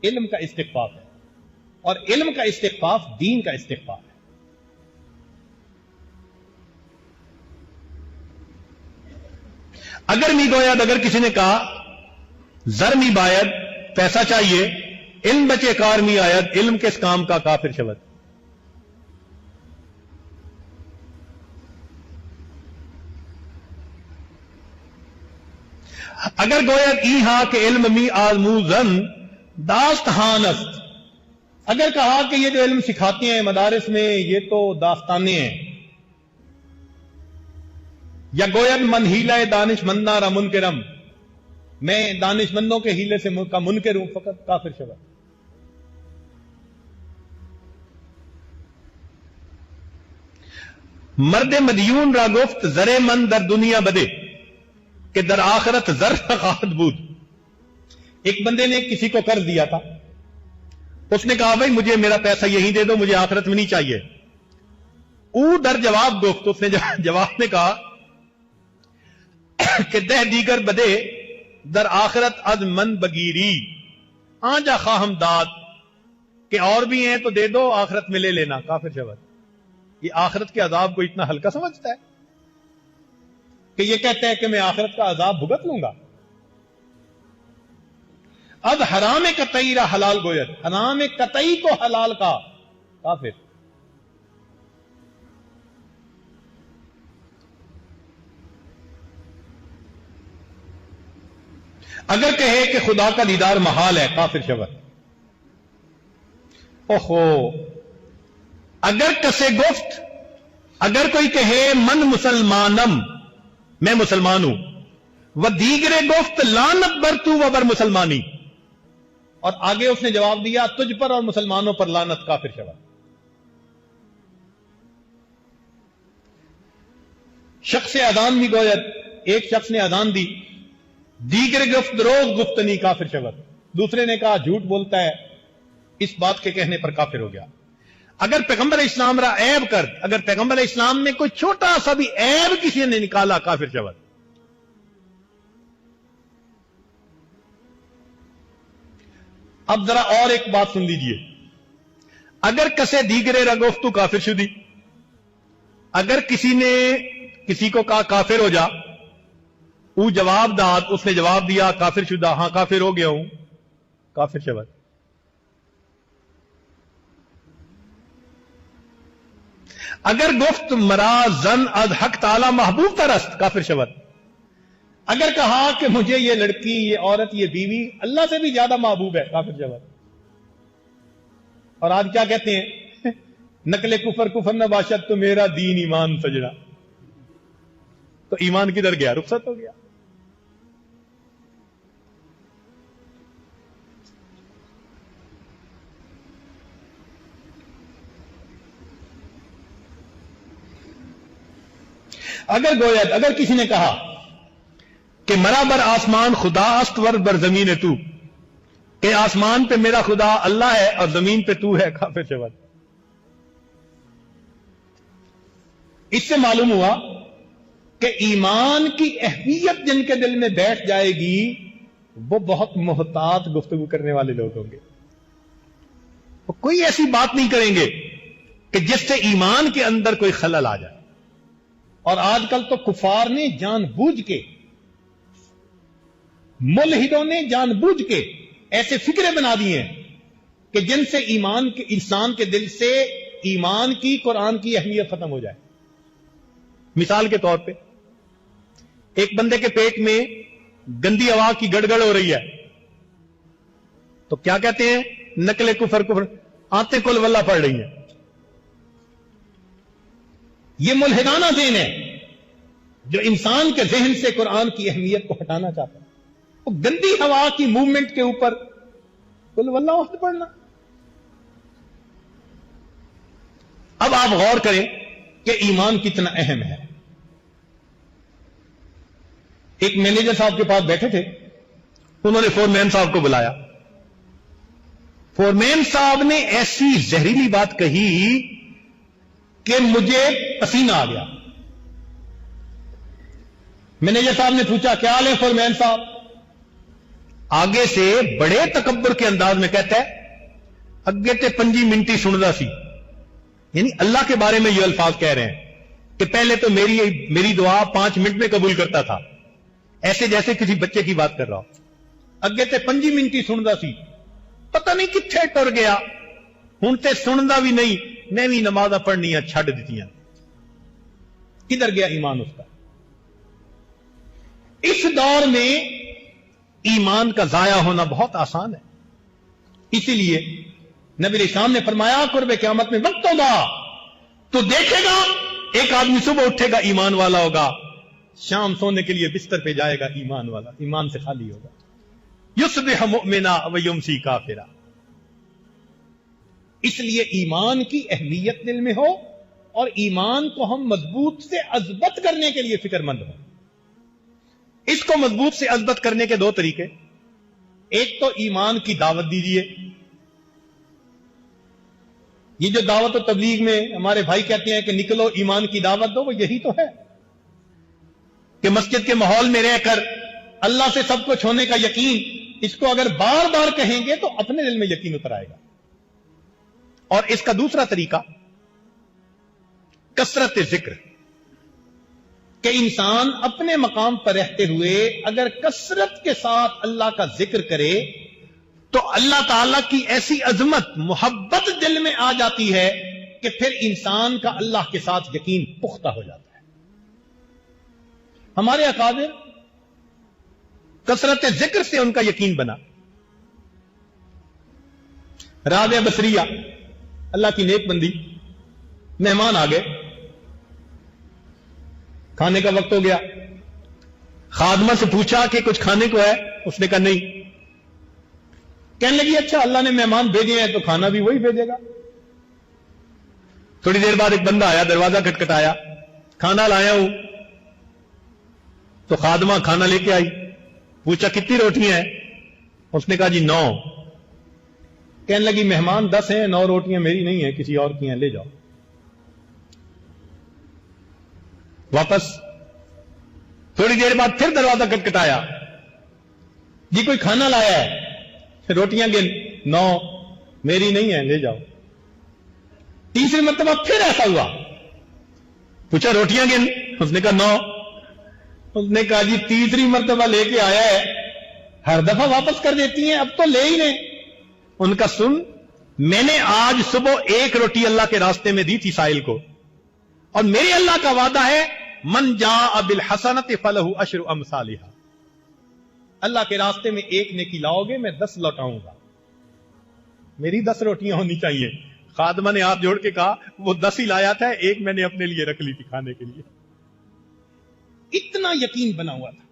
علم کا استخفاف ہے، اور علم کا استخفاف دین کا استخفاف ہے۔ اگر می گوید، اگر کسی نے کہا زر می باید، پیسہ چاہیے، علم بچے کار می آید، علم کس کام کا، کافر شبد۔ اگر گوید ای ہاں کہ علم می آزموزن داست ہانست، اگر کہا کہ یہ جو علم سکھاتے ہیں مدارس میں یہ تو داستانے ہیں، یا گوید من ہیلہ دانش مندہ را منکرم، میں دانش مندوں کے ہیلے سے کا منکر ہوں، فقط کافر شبہ. مرد مدیون را گفت زر من در دنیا بدے کہ در آخرت زر خواہد بود. ایک بندے نے کسی کو قرض دیا تھا، اس نے کہا بھائی مجھے میرا پیسہ یہی دے دو، مجھے آخرت میں نہیں چاہیے. او در جواب گفت، اس نے جواب میں کہا کہ دہ دیگر بدے در آخرت از من بگیری آنجا خواہم داد، کہ اور بھی ہیں تو دے دو، آخرت میں لے لینا. کافر شبہ. یہ آخرت کے عذاب کو اتنا ہلکا سمجھتا ہے کہ یہ کہتا ہے کہ میں آخرت کا عذاب بھگت لوں گا. اب حرام قطعی را حلال گوید، حرام قطعی کو حلال کا کافر. اگر کہے کہ خدا کا دیدار محال ہے، کافر شبہ. اوہو، اگر کسے گفت، اگر کوئی کہے من مسلمانم، میں مسلمان ہوں، و دیگرے گفت لعنت بر تو و بر مسلمانی، اور آگے اس نے جواب دیا تجھ پر اور مسلمانوں پر لعنت، کافر شبہ. شخص اذان بھی گوید، ایک شخص نے اذان دی، دیگر گفت روز گفتنی، کافر شبہ. دوسرے نے کہا جھوٹ بولتا ہے، اس بات کے کہنے پر کافر ہو گیا. اگر پیغمبر اسلام را عیب کر، اگر پیغمبر اسلام میں کوئی چھوٹا سا بھی عیب کسی نے نکالا، کافر شبہ. اب ذرا اور ایک بات سن لیجئے. اگر کسے دیگرے را گفت تو کافر شدی، اگر کسی نے کسی کو کہا کافر ہو جا، وہ جواب داد، اس نے جواب دیا کافر شدہ، ہاں کافر ہو گیا ہوں، کافر شبہ. اگر گفت مرا زن از حق تعالی محبوب ترست، کافر شبہ. اگر کہا کہ مجھے یہ لڑکی، یہ عورت، یہ بیوی اللہ سے بھی زیادہ محبوب ہے، کافر شبہ. اور آج کیا کہتے ہیں، نقل کفر کفر نہ باشد تو میرا دین ایمان سجڑا. تو ایمان کدھر گیا؟ رخصت ہو گیا. اگر گوید، اگر کسی نے کہا کہ مرا بر آسمان خدا است ور بر زمین تو، کہ آسمان پہ میرا خدا اللہ ہے اور زمین پہ تو ہے، کافر شبہ. اس سے معلوم ہوا کہ ایمان کی اہمیت جن کے دل میں بیٹھ جائے گی وہ بہت محتاط گفتگو کرنے والے لوگ ہوں گے. وہ کوئی ایسی بات نہیں کریں گے کہ جس سے ایمان کے اندر کوئی خلل آ جائے. اور آج کل تو کفار نے جان بوجھ کے، ملحدوں نے جان بوجھ کے ایسے فکرے بنا دیے ہیں کہ جن سے ایمان کے، انسان کے دل سے ایمان کی، قرآن کی اہمیت ختم ہو جائے. مثال کے طور پہ ایک بندے کے پیٹ میں گندی ہوا کی گڑگڑ ہو رہی ہے تو کیا کہتے ہیں، نقل کفر کفر، آتے کل واللہ پڑھ رہی ہیں. یہ ملحدانہ ذہن ہے جو انسان کے ذہن سے قرآن کی اہمیت کو ہٹانا چاہتا ہے. وہ گندی ہوا کی موومنٹ کے اوپر قل واللہ احد پڑھنا. اب آپ غور کریں کہ ایمان کتنا اہم ہے. ایک مینیجر صاحب کے پاس بیٹھے تھے، انہوں نے فورمین صاحب کو بلایا. فورمین صاحب نے ایسی زہریلی بات کہی کہ مجھے پسینہ آ گیا. مینیجر صاحب نے پوچھا کیا حال ہے فورمین صاحب؟ آگے سے بڑے تکبر کے انداز میں کہتا ہے اگے تے 5 منٹ سندا سی. یعنی اللہ کے بارے میں یہ الفاظ کہہ رہے ہیں کہ پہلے تو میری دعا 5 منٹ میں قبول کرتا تھا، ایسے جیسے کسی بچے کی بات کر رہا ہوں. اگے تے 5 منٹ سندا سی، پتہ نہیں کتنے ٹر گیا، ہن تے سندا بھی نہیں، میں بھی نماز پڑھنی چھڈ دیتی. کدھر گیا ایمان اس کا؟ اس دور میں ایمان کا ضائع ہونا بہت آسان ہے. اسی لیے نبی اسلام نے فرمایا قرب قیامت میں وقت ہوگا تو دیکھے گا ایک آدمی صبح اٹھے گا ایمان والا ہوگا, شام سونے کے لیے بستر پہ جائے گا ایمان والا, ایمان سے خالی ہوگا. یصبح مؤمنا ویمسی کافرا. اس لیے ایمان کی اہمیت دل میں ہو اور ایمان کو ہم مضبوط سے اثبت کرنے کے لیے فکر مند ہوں. اس کو مضبوط سے اثبت کرنے کے دو طریقے. ایک تو ایمان کی دعوت دیجیے. یہ جو دعوت و تبلیغ میں ہمارے بھائی کہتے ہیں کہ نکلو ایمان کی دعوت دو, وہ یہی تو ہے کہ مسجد کے ماحول میں رہ کر اللہ سے سب کچھ ہونے کا یقین, اس کو اگر بار بار کہیں گے تو اپنے دل میں یقین اتر آئے گا. اور اس کا دوسرا طریقہ کثرت ذکر, کہ انسان اپنے مقام پر رہتے ہوئے اگر کثرت کے ساتھ اللہ کا ذکر کرے تو اللہ تعالی کی ایسی عظمت محبت دل میں آ جاتی ہے کہ پھر انسان کا اللہ کے ساتھ یقین پختہ ہو جاتا ہے. ہمارے اکابر کثرت ذکر سے ان کا یقین بنا. رابعہ بصریہ اللہ کی نیک بندی, مہمان آ گئے, کھانے کا وقت ہو گیا. خادمہ سے پوچھا کہ کچھ کھانے کو ہے؟ اس نے کہا نہیں. کہنے لگی اچھا اللہ نے مہمان بھیجے ہیں تو کھانا بھی وہی بھیجے گا. تھوڑی دیر بعد ایک بندہ آیا, دروازہ کھٹکھٹایا, کھانا لایا ہوں. تو خادمہ کھانا لے کے آئی, پوچھا کتنی روٹیاں ہیں؟ اس نے کہا جی 9. کہنے لگی مہمان 10 ہیں, 9 روٹیاں میری نہیں ہیں, کسی اور کی ہیں, لے جاؤ. واپس تھوڑی دیر بعد پھر دروازہ کٹکھٹایا, جی کوئی کھانا لایا ہے؟ روٹیاں گن, 9 میری نہیں ہیں, لے جاؤ. تیسری مرتبہ پھر ایسا ہوا, پوچھا روٹیاں گن؟ اس نے کہا 9. اس نے کہا جی تیسری مرتبہ لے کے آیا ہے, ہر دفعہ واپس کر دیتی ہیں, اب تو لے ہی لیں. ان کا سن, میں نے آج صبح 1 روٹی اللہ کے راستے میں دی تھی سائل کو, اور میرے اللہ کا وعدہ ہے من جاء بالحسنۃ فلہ عشر امثالھا. اللہ کے راستے میں 1 نیکی لاؤ گے میں 10 لوٹاؤں گا. میری 10 روٹیاں ہونی چاہیے. خادمہ نے ہاتھ جوڑ کے کہا وہ 10 ہی لایا تھا, 1 میں نے اپنے لیے رکھ لی تھی کھانے کے لیے. اتنا یقین بنا ہوا تھا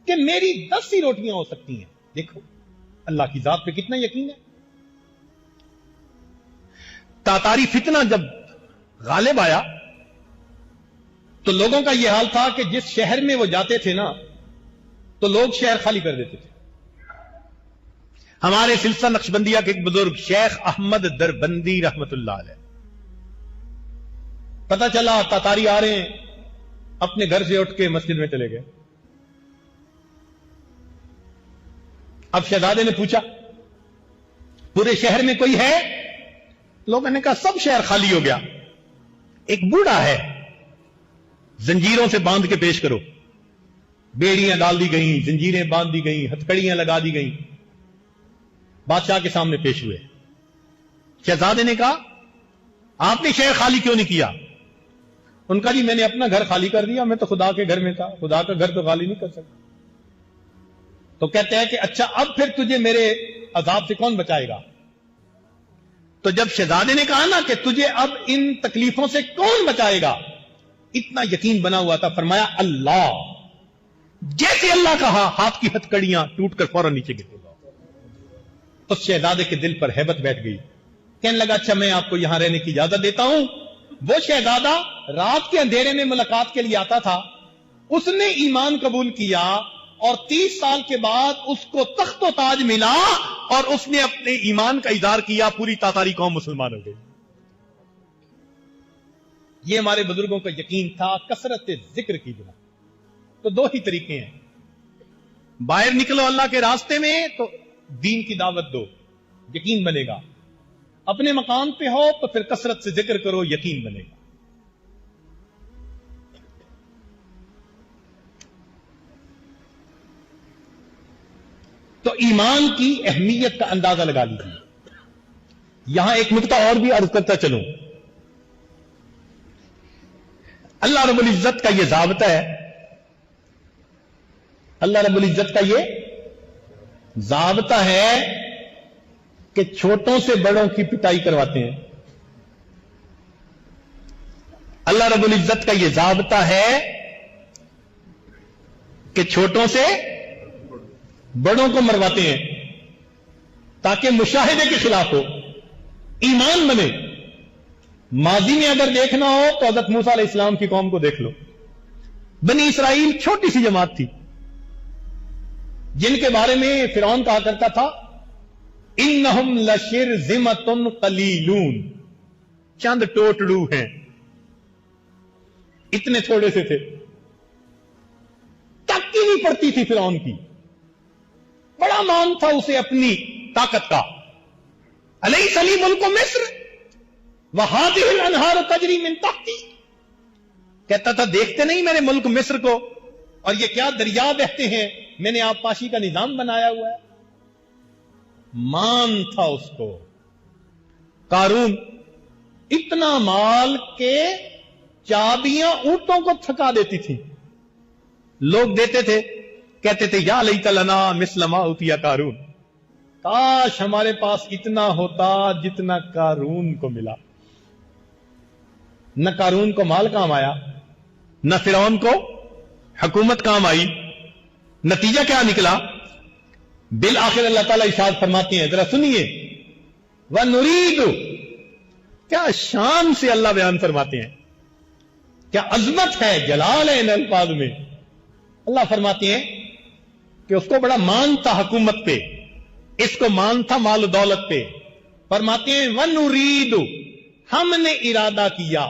کہ میری 10 ہی روٹیاں ہو سکتی ہیں. دیکھو اللہ کی ذات پہ کتنا یقین ہے. تاتاری فتنہ جب غالب آیا تو لوگوں کا یہ حال تھا کہ جس شہر میں وہ جاتے تھے نا تو لوگ شہر خالی کر دیتے تھے. ہمارے سلسلہ نقشبندیہ کے ایک بزرگ شیخ احمد دربندی رحمت اللہ علیہ, پتہ چلا تاتاری آ رہے ہیں, اپنے گھر سے اٹھ کے مسجد میں چلے گئے. اب شہزادے نے پوچھا پورے شہر میں کوئی ہے؟ لوگوں نے کہا سب شہر خالی ہو گیا. ایک بوڑھا ہے, زنجیروں سے باندھ کے پیش کرو. بیڑیاں ڈال دی گئیں, زنجیریں باندھ دی گئیں, ہتھکڑیاں لگا دی گئیں. بادشاہ کے سامنے پیش ہوئے. شہزادے نے کہا آپ نے شہر خالی کیوں نہیں کیا؟ ان کا جی میں نے اپنا گھر خالی کر دیا, میں تو خدا کے گھر میں تھا, خدا کا گھر تو خالی نہیں کر سکتا. تو کہتے ہیں کہ اچھا اب پھر تجھے میرے عذاب سے کون بچائے گا؟ تو جب شہزادے نے کہا نا کہ تجھے اب ان تکلیفوں سے کون بچائے گا, اتنا یقین بنا ہوا تھا, فرمایا اللہ. جیسے اللہ کہا ہاتھ کی ہتھکڑیاں ٹوٹ کر فوراً نیچے گر گئی. اس شہزادے کے دل پر ہیبت بیٹھ گئی. کہنے لگا اچھا میں آپ کو یہاں رہنے کی اجازت دیتا ہوں. وہ شہزادہ رات کے اندھیرے میں ملاقات کے لیے آتا تھا, اس نے ایمان قبول کیا اور 30 سال کے بعد اس کو تخت و تاج ملا اور اس نے اپنے ایمان کا اظہار کیا, پوری تاتاری قوم مسلمان ہو گئی. یہ ہمارے بزرگوں کا یقین تھا کثرت ذکر کی بنا. تو 2 ہی طریقے ہیں, باہر نکلو اللہ کے راستے میں تو دین کی دعوت دو, یقین بنے گا. اپنے مقام پہ ہو تو پھر کثرت سے ذکر کرو, یقین بنے گا. تو ایمان کی اہمیت کا اندازہ لگا لیجیے. یہاں ایک نقطہ اور بھی عرض کرتا چلوں. اللہ رب العزت کا یہ ضابطہ ہے, اللہ رب العزت کا یہ ضابطہ ہے کہ چھوٹوں سے بڑوں کی پٹائی کرواتے ہیں. اللہ رب العزت کا یہ ضابطہ ہے کہ چھوٹوں سے بڑوں کو مرواتے ہیں تاکہ مشاہدے کے خلاف ہو، ایمان بنے. ماضی میں اگر دیکھنا ہو تو حضرت موسیٰ علیہ السلام کی قوم کو دیکھ لو. بنی اسرائیل چھوٹی سی جماعت تھی جن کے بارے میں فرعون کہا کرتا تھا انہم لشرذمۃ قلیلون، چند ٹوٹڑو ہیں. اتنے تھوڑے سے تھے، تک کی نہیں پڑتی تھی فرعون کی. بڑا مان تھا اسے اپنی طاقت کا. الیس لی ملک مصر وہذہ الانہار تجری من تحتی، کہتا تھا دیکھتے نہیں میرے ملک مصر کو، اور یہ کیا دریا بہتے ہیں، میں نے آبپاشی کا نظام بنایا ہوا ہے. مان تھا اس کو. قارون اتنا مال کے چابیاں اونٹوں کو تھکا دیتی تھی. لوگ دیتے تھے، کہتے تھے یا لیت لنا مثل ما اوتی قارون، کاش ہمارے پاس اتنا ہوتا جتنا قارون کو ملا. نہ قارون کو مال کام آیا، نہ فرعون کو حکومت کام آئی. نتیجہ کیا نکلا؟ بالآخر اللہ تعالیٰ ارشاد فرماتے ہیں، ذرا سنیے، وَنُرِيدُ، کیا شان سے اللہ بیان فرماتے ہیں، کیا عظمت ہے، جلال ہے ان الفاظ میں. اللہ فرماتے ہیں کہ اس کو بڑا مان تھا حکومت پہ، اس کو مان تھا مال و دولت پہ. فرماتے ہیں وَنُرِيدُ، ہم نے ارادہ کیا،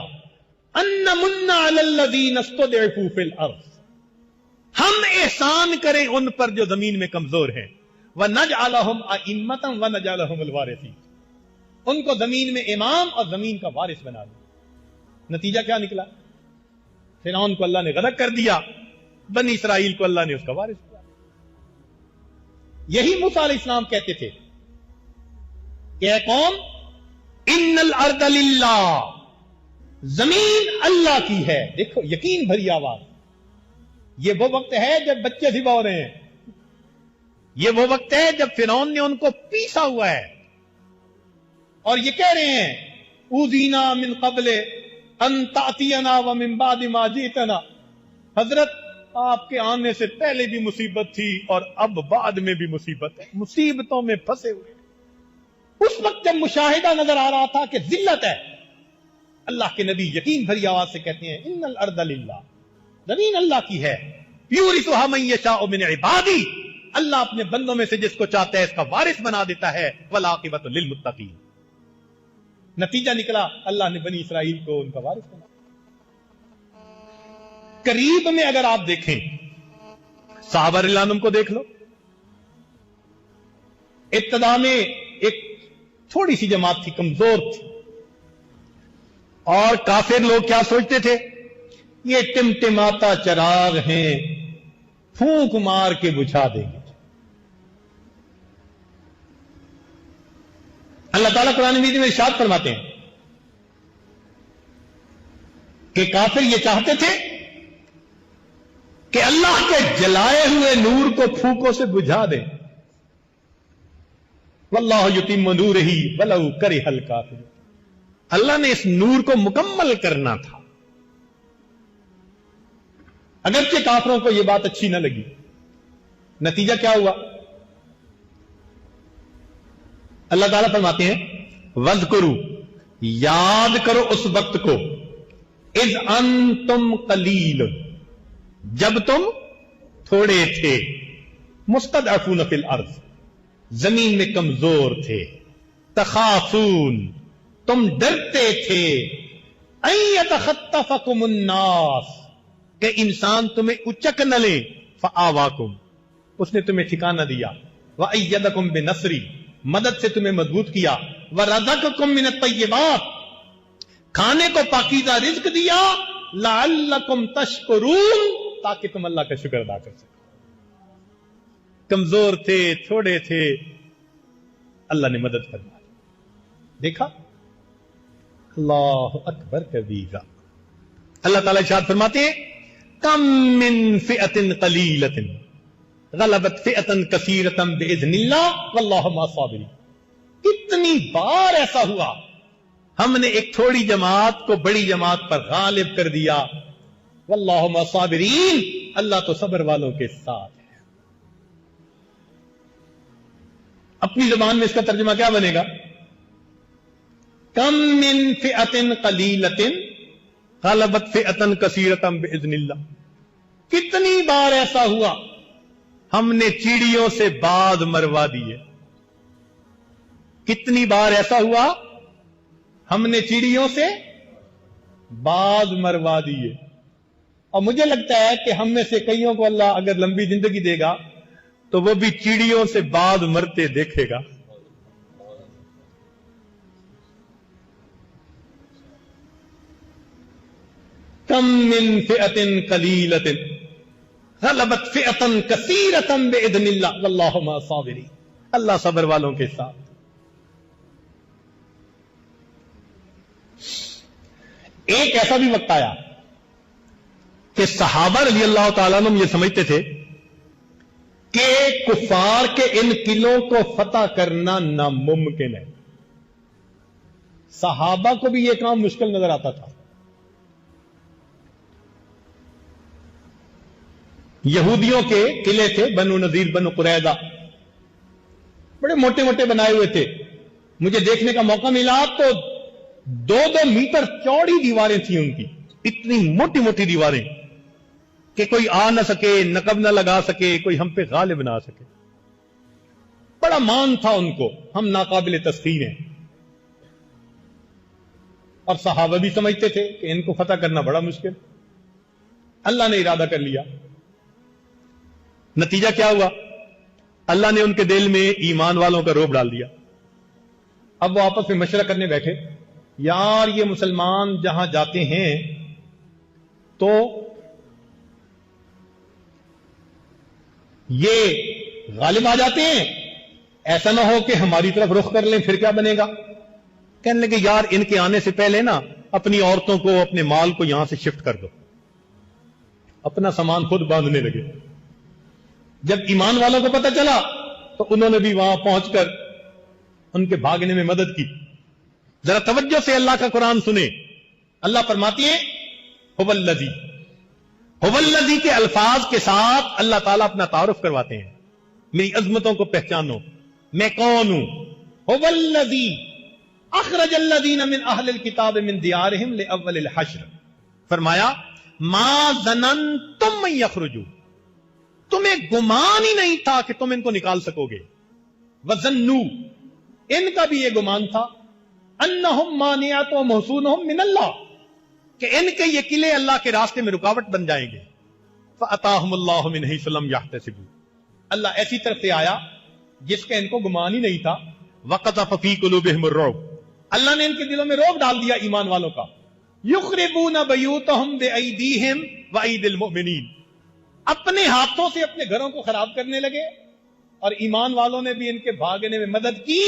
أَن نَمُنَّ عَلَى الَّذِينَ اسْتُضْعِفُوا فِي الْأَرْضِ، ہم احسان کریں ان پر جو زمین میں کمزور ہیں. وَنَجْعَلَهُمْ أَئِمَّةً وَنَجْعَلَهُمُ الْوَارِثِينَ، ان کو زمین میں امام اور زمین کا وارث بنا دیا. نتیجہ کیا نکلا؟ فرعون کو اللہ نے غرق کر دیا، بنی اسرائیل کو اللہ نے اس کا وارث کیا. یہی موسیٰ علیہ السلام کہتے تھے کہ اے قوم ان الارض للہ، زمین اللہ کی ہے. دیکھو یقین بھری آواز. یہ وہ وقت ہے جب بچے ذبح ہو رہے ہیں، یہ وہ وقت ہے جب فرعون نے ان کو پیسا ہوا ہے اور یہ کہہ رہے ہیں اوذینا من قبل ان تأتینا ومن بعد ما جئتنا. حضرت آپ کے آنے سے پہلے بھی مصیبت تھی اور اب بعد میں بھی مصیبت ہے، مصیبتوں میں پھنسے ہوئے. اس وقت جب مشاہدہ نظر آ رہا تھا کہ ذلت ہے، اللہ کے نبی یقین بھری آواز سے کہتے ہیں ان الارض للہ، زمین اللہ کی ہے. یورثها من یشاء من عبادی، اللہ اپنے بندوں میں سے جس کو چاہتا ہے اس کا وارث بنا دیتا ہے. والعاقبۃ للمتقین. نتیجہ نکلا اللہ نے بنی اسرائیل کو ان کا وارث بنا. قریب میں اگر آپ دیکھیں صحابہ رضی اللہ عنہم کو دیکھ لو. ابتدا میں ایک تھوڑی سی جماعت تھی، کمزور تھی، اور کافر لوگ کیا سوچتے تھے، یہ ٹمٹماتا چراغ ہیں، پھونک مار کے بجھا دیں گے. اللہ تعالیٰ قرآن مجید میں ارشاد فرماتے ہیں کہ کافر یہ چاہتے تھے کہ اللہ کے جلائے ہوئے نور کو پھونکوں سے بجھا دیں. واللہ یتم نورہ ولو کرہ الکافرون، اللہ نے اس نور کو مکمل کرنا تھا. اگرچہ کافروں کو یہ بات اچھی نہ لگی. نتیجہ کیا ہوا؟ اللہ تعالیٰ فرماتے ہیں وَاذْكُرُوا، یاد کرو اس وقت کو، اذ انتم قلیل، جب تم تھوڑے تھے، مستضعفون فی الارض، زمین میں کمزور تھے، تخافون، تم ڈرتے تھے، ان یتخطفکم الناس، کہ انسان تمہیں اچک نہ لے، فآواکم، اس نے تمہیں ٹھکانہ دیا، وأیدکم بنصری، مدد سے تمہیں مضبوط کیا، ورزقکم من الطیبات، کھانے کو پاکیزہ رزق دیا، لعلکم تشکرون، تاکہ تم اللہ کا شکر ادا کر سکو. کمزور تھے، تھوڑے تھے، اللہ نے مدد فرمائی. دیکھا، اللہ اکبر کبیرہ. اللہ تعالیٰ ارشاد فرماتے ہیں کم من فئۃ قلیلۃ، غلبت فئتن کثیرتن باذن اللہ واللہ مع الصابرین. کتنی بار ایسا ہوا ہم نے ایک تھوڑی جماعت کو بڑی جماعت پر غالب کر دیا. واللہ مع الصابرین، اللہ تو صبر والوں کے ساتھ ہے. اپنی زبان میں اس کا ترجمہ کیا بنے گا؟ کم من فئۃ قلیلۃ غلبت فئۃ کثیرۃ باذن اللہ. کتنی بار ایسا ہوا ہم نے چیڑیوں سے باز مروا دیے. کتنی بار ایسا ہوا ہم نے چیڑیوں سے باز مروا دیے. اور مجھے لگتا ہے کہ ہم میں سے کئیوں کو اللہ اگر لمبی زندگی دے گا تو وہ بھی چیڑیوں سے باز مرتے دیکھے گا. کم من فئۃ قلیلۃ غلبت فئۃ کثیرۃ باذن اللہ واللہ مع الصابرین. اللہ صبر والوں کے ساتھ. ایک ایسا بھی وقت آیا کہ صحابہ رضی اللہ تعالیٰ عنہم یہ سمجھتے تھے کہ کفار کے ان قلعوں کو فتح کرنا ناممکن ہے. صحابہ کو بھی یہ کام مشکل نظر آتا تھا. یہودیوں کے قلعے تھے، بنو نذیر، بنو قریظہ، بڑے موٹے موٹے بنائے ہوئے تھے. مجھے دیکھنے کا موقع ملا تو 2-2 میٹر چوڑی دیواریں تھیں ان کی. اتنی موٹی موٹی دیواریں کہ کوئی آ نہ سکے، نقب نہ لگا سکے، کوئی ہم پہ غالب نہ آ سکے. بڑا مان تھا ان کو، ہم ناقابل تسخیر ہیں. اور صحابہ بھی سمجھتے تھے کہ ان کو فتح کرنا بڑا مشکل. اللہ نے ارادہ کر لیا. نتیجہ کیا ہوا؟ اللہ نے ان کے دل میں ایمان والوں کا رعب ڈال دیا. اب وہ آپس میں مشورہ کرنے بیٹھے، یار یہ مسلمان جہاں جاتے ہیں تو یہ غالب آ جاتے ہیں، ایسا نہ ہو کہ ہماری طرف رخ کر لیں، پھر کیا بنے گا؟ کہنے لگے یار ان کے آنے سے پہلے نا اپنی عورتوں کو، اپنے مال کو یہاں سے شفٹ کر دو. اپنا سامان خود باندھنے لگے. جب ایمان والوں کو پتہ چلا تو انہوں نے بھی وہاں پہنچ کر ان کے بھاگنے میں مدد کی. ذرا توجہ سے اللہ کا قرآن سنیں. اللہ فرماتی ہے هو الذی کے الفاظ کے ساتھ اللہ تعالیٰ اپنا تعارف کرواتے ہیں. میری عظمتوں کو پہچانو، میں کون ہوں. هو الذی اخرج الذین من اہل الکتاب من دیارہم لاول الحشر. فرمایا ما ظننتم ان یخرجوا، تمہیں گمان ہی نہیں تھا کہ تم ان کو نکال سکو گے. وظنوا، ان کا بھی یہ گمان تھا، انہم مانعتہم حصونہم من اللہ، کہ ان کے یہ قلعے اللہ کے راستے میں رکاوٹ بن جائیں گے. فاتاہم اللہ من حیث لم یحتسبوا، اللہ ایسی طرف سے آیا جس کا ان کو گمان ہی نہیں تھا. وقذف فی قلوبہم الرعب، اللہ نے ان کے دلوں میں رعب ڈال دیا ایمان والوں کا. یخربون بیوتہم بایدیہم وایدی المؤمنین، اپنے ہاتھوں سے اپنے گھروں کو خراب کرنے لگے اور ایمان والوں نے بھی ان کے بھاگنے میں مدد کی.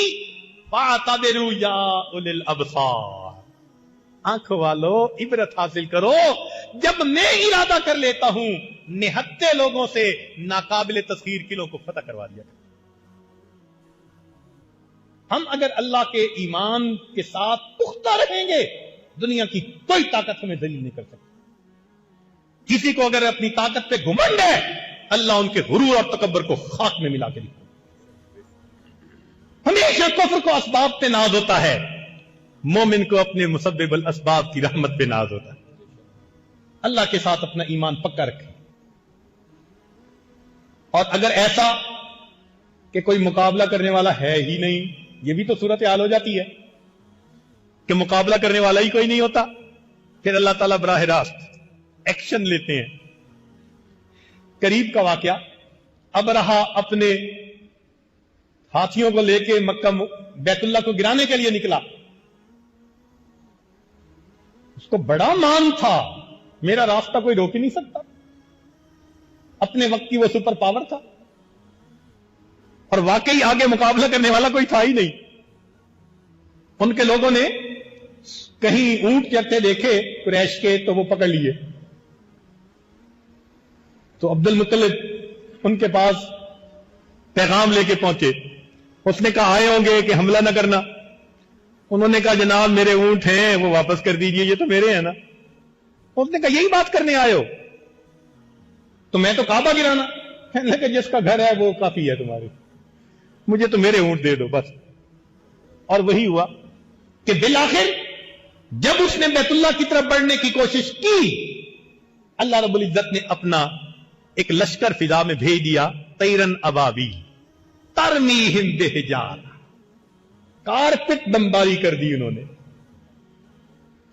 فاعتبروا یا اولی الابصار، آنکھوں والو عبرت حاصل کرو. جب میں ارادہ کر لیتا ہوں نہتے لوگوں سے ناقابل تسخیر قلعوں کو فتح کروا دیا. ہم اگر اللہ کے ایمان کے ساتھ پختہ رہیں گے دنیا کی کوئی طاقت ہمیں ذلیل نہیں کر سکتی. کسی کو اگر اپنی طاقت پہ گھمنڈ ہے اللہ ان کے غرور اور تکبر کو خاک میں ملا کے دکھائے. ہمیشہ کفر کو اسباب پہ ناز ہوتا ہے، مومن کو اپنے مسبب الاسباب کی رحمت پہ ناز ہوتا ہے. اللہ کے ساتھ اپنا ایمان پکا رکھیں. اور اگر ایسا کہ کوئی مقابلہ کرنے والا ہے ہی نہیں، یہ بھی تو صورتحال ہو جاتی ہے کہ مقابلہ کرنے والا ہی کوئی نہیں ہوتا، پھر اللہ تعالیٰ براہ راست ایکشن لیتے ہیں. قریب کا واقعہ، ابرہا اپنے ہاتھیوں کو لے کے مکہ بیت اللہ کو گرانے کے لیے نکلا. اس کو بڑا مان تھا، میرا راستہ کوئی روک ہی نہیں سکتا. اپنے وقت کی وہ سپر پاور تھا اور واقعی آگے مقابلہ کرنے والا کوئی تھا ہی نہیں. ان کے لوگوں نے کہیں اونٹ چرتے دیکھے قریش کے تو وہ پکڑ لیے. تو عبد المطلب ان کے پاس پیغام لے کے پہنچے. اس نے کہا آئے ہوں گے کہ حملہ نہ کرنا. انہوں نے کہا جناب میرے اونٹ ہیں وہ واپس کر دیجئے, یہ تو میرے ہیں نا. اس نے کہا یہی بات کرنے آئے ہو تو میں تو کعبہ گرانا. کہنے لگا جس کا گھر ہے وہ کافی ہے تمہارے, مجھے تو میرے اونٹ دے دو بس. اور وہی ہوا کہ بالآخر جب اس نے بیت اللہ کی طرف بڑھنے کی کوشش کی, اللہ رب العزت نے اپنا ایک لشکر فضا میں بھیج دیا, طیرن ابابیل ترمیہم بحجارہ, کارپٹ بمباری کر دی انہوں نے.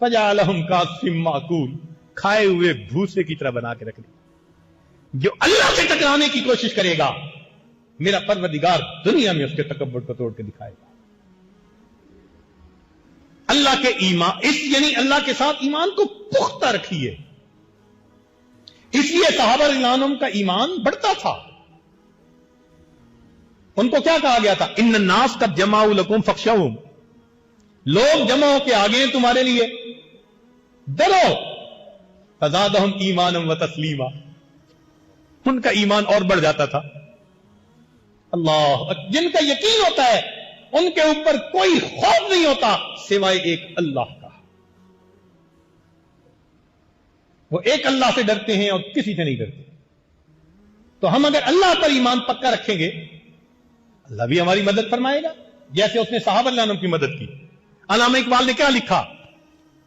فجعلہم کعصف مأکول, کھائے ہوئے بھوسے کی طرح بنا کے رکھ دی. جو اللہ سے ٹکرانے کی کوشش کرے گا میرا پروردگار دنیا میں اس کے تکبر کو توڑ کے دکھائے گا. اللہ کے ایمان یعنی اللہ کے ساتھ ایمان کو پختہ رکھیے. اس لیے صحابہ رضی اللہ عنہم کا ایمان بڑھتا تھا. ان کو کیا کہا گیا تھا؟ ان الناس قد جمعوا لکم فاخشوہم, لوگ جمع ہو کے آگے ہیں تمہارے لیے, ڈرو. فزادہم ایمانا و تسلیما, ان کا ایمان اور بڑھ جاتا تھا. اللہ, جن کا یقین ہوتا ہے ان کے اوپر کوئی خوف نہیں ہوتا سوائے ایک اللہ کا. وہ ایک اللہ سے ڈرتے ہیں اور کسی سے نہیں ڈرتے. تو ہم اگر اللہ پر ایمان پکا رکھیں گے اللہ بھی ہماری مدد فرمائے گا, جیسے اس نے صحابہ اللہ عنہ کی مدد کی. علامہ اقبال نے کیا لکھا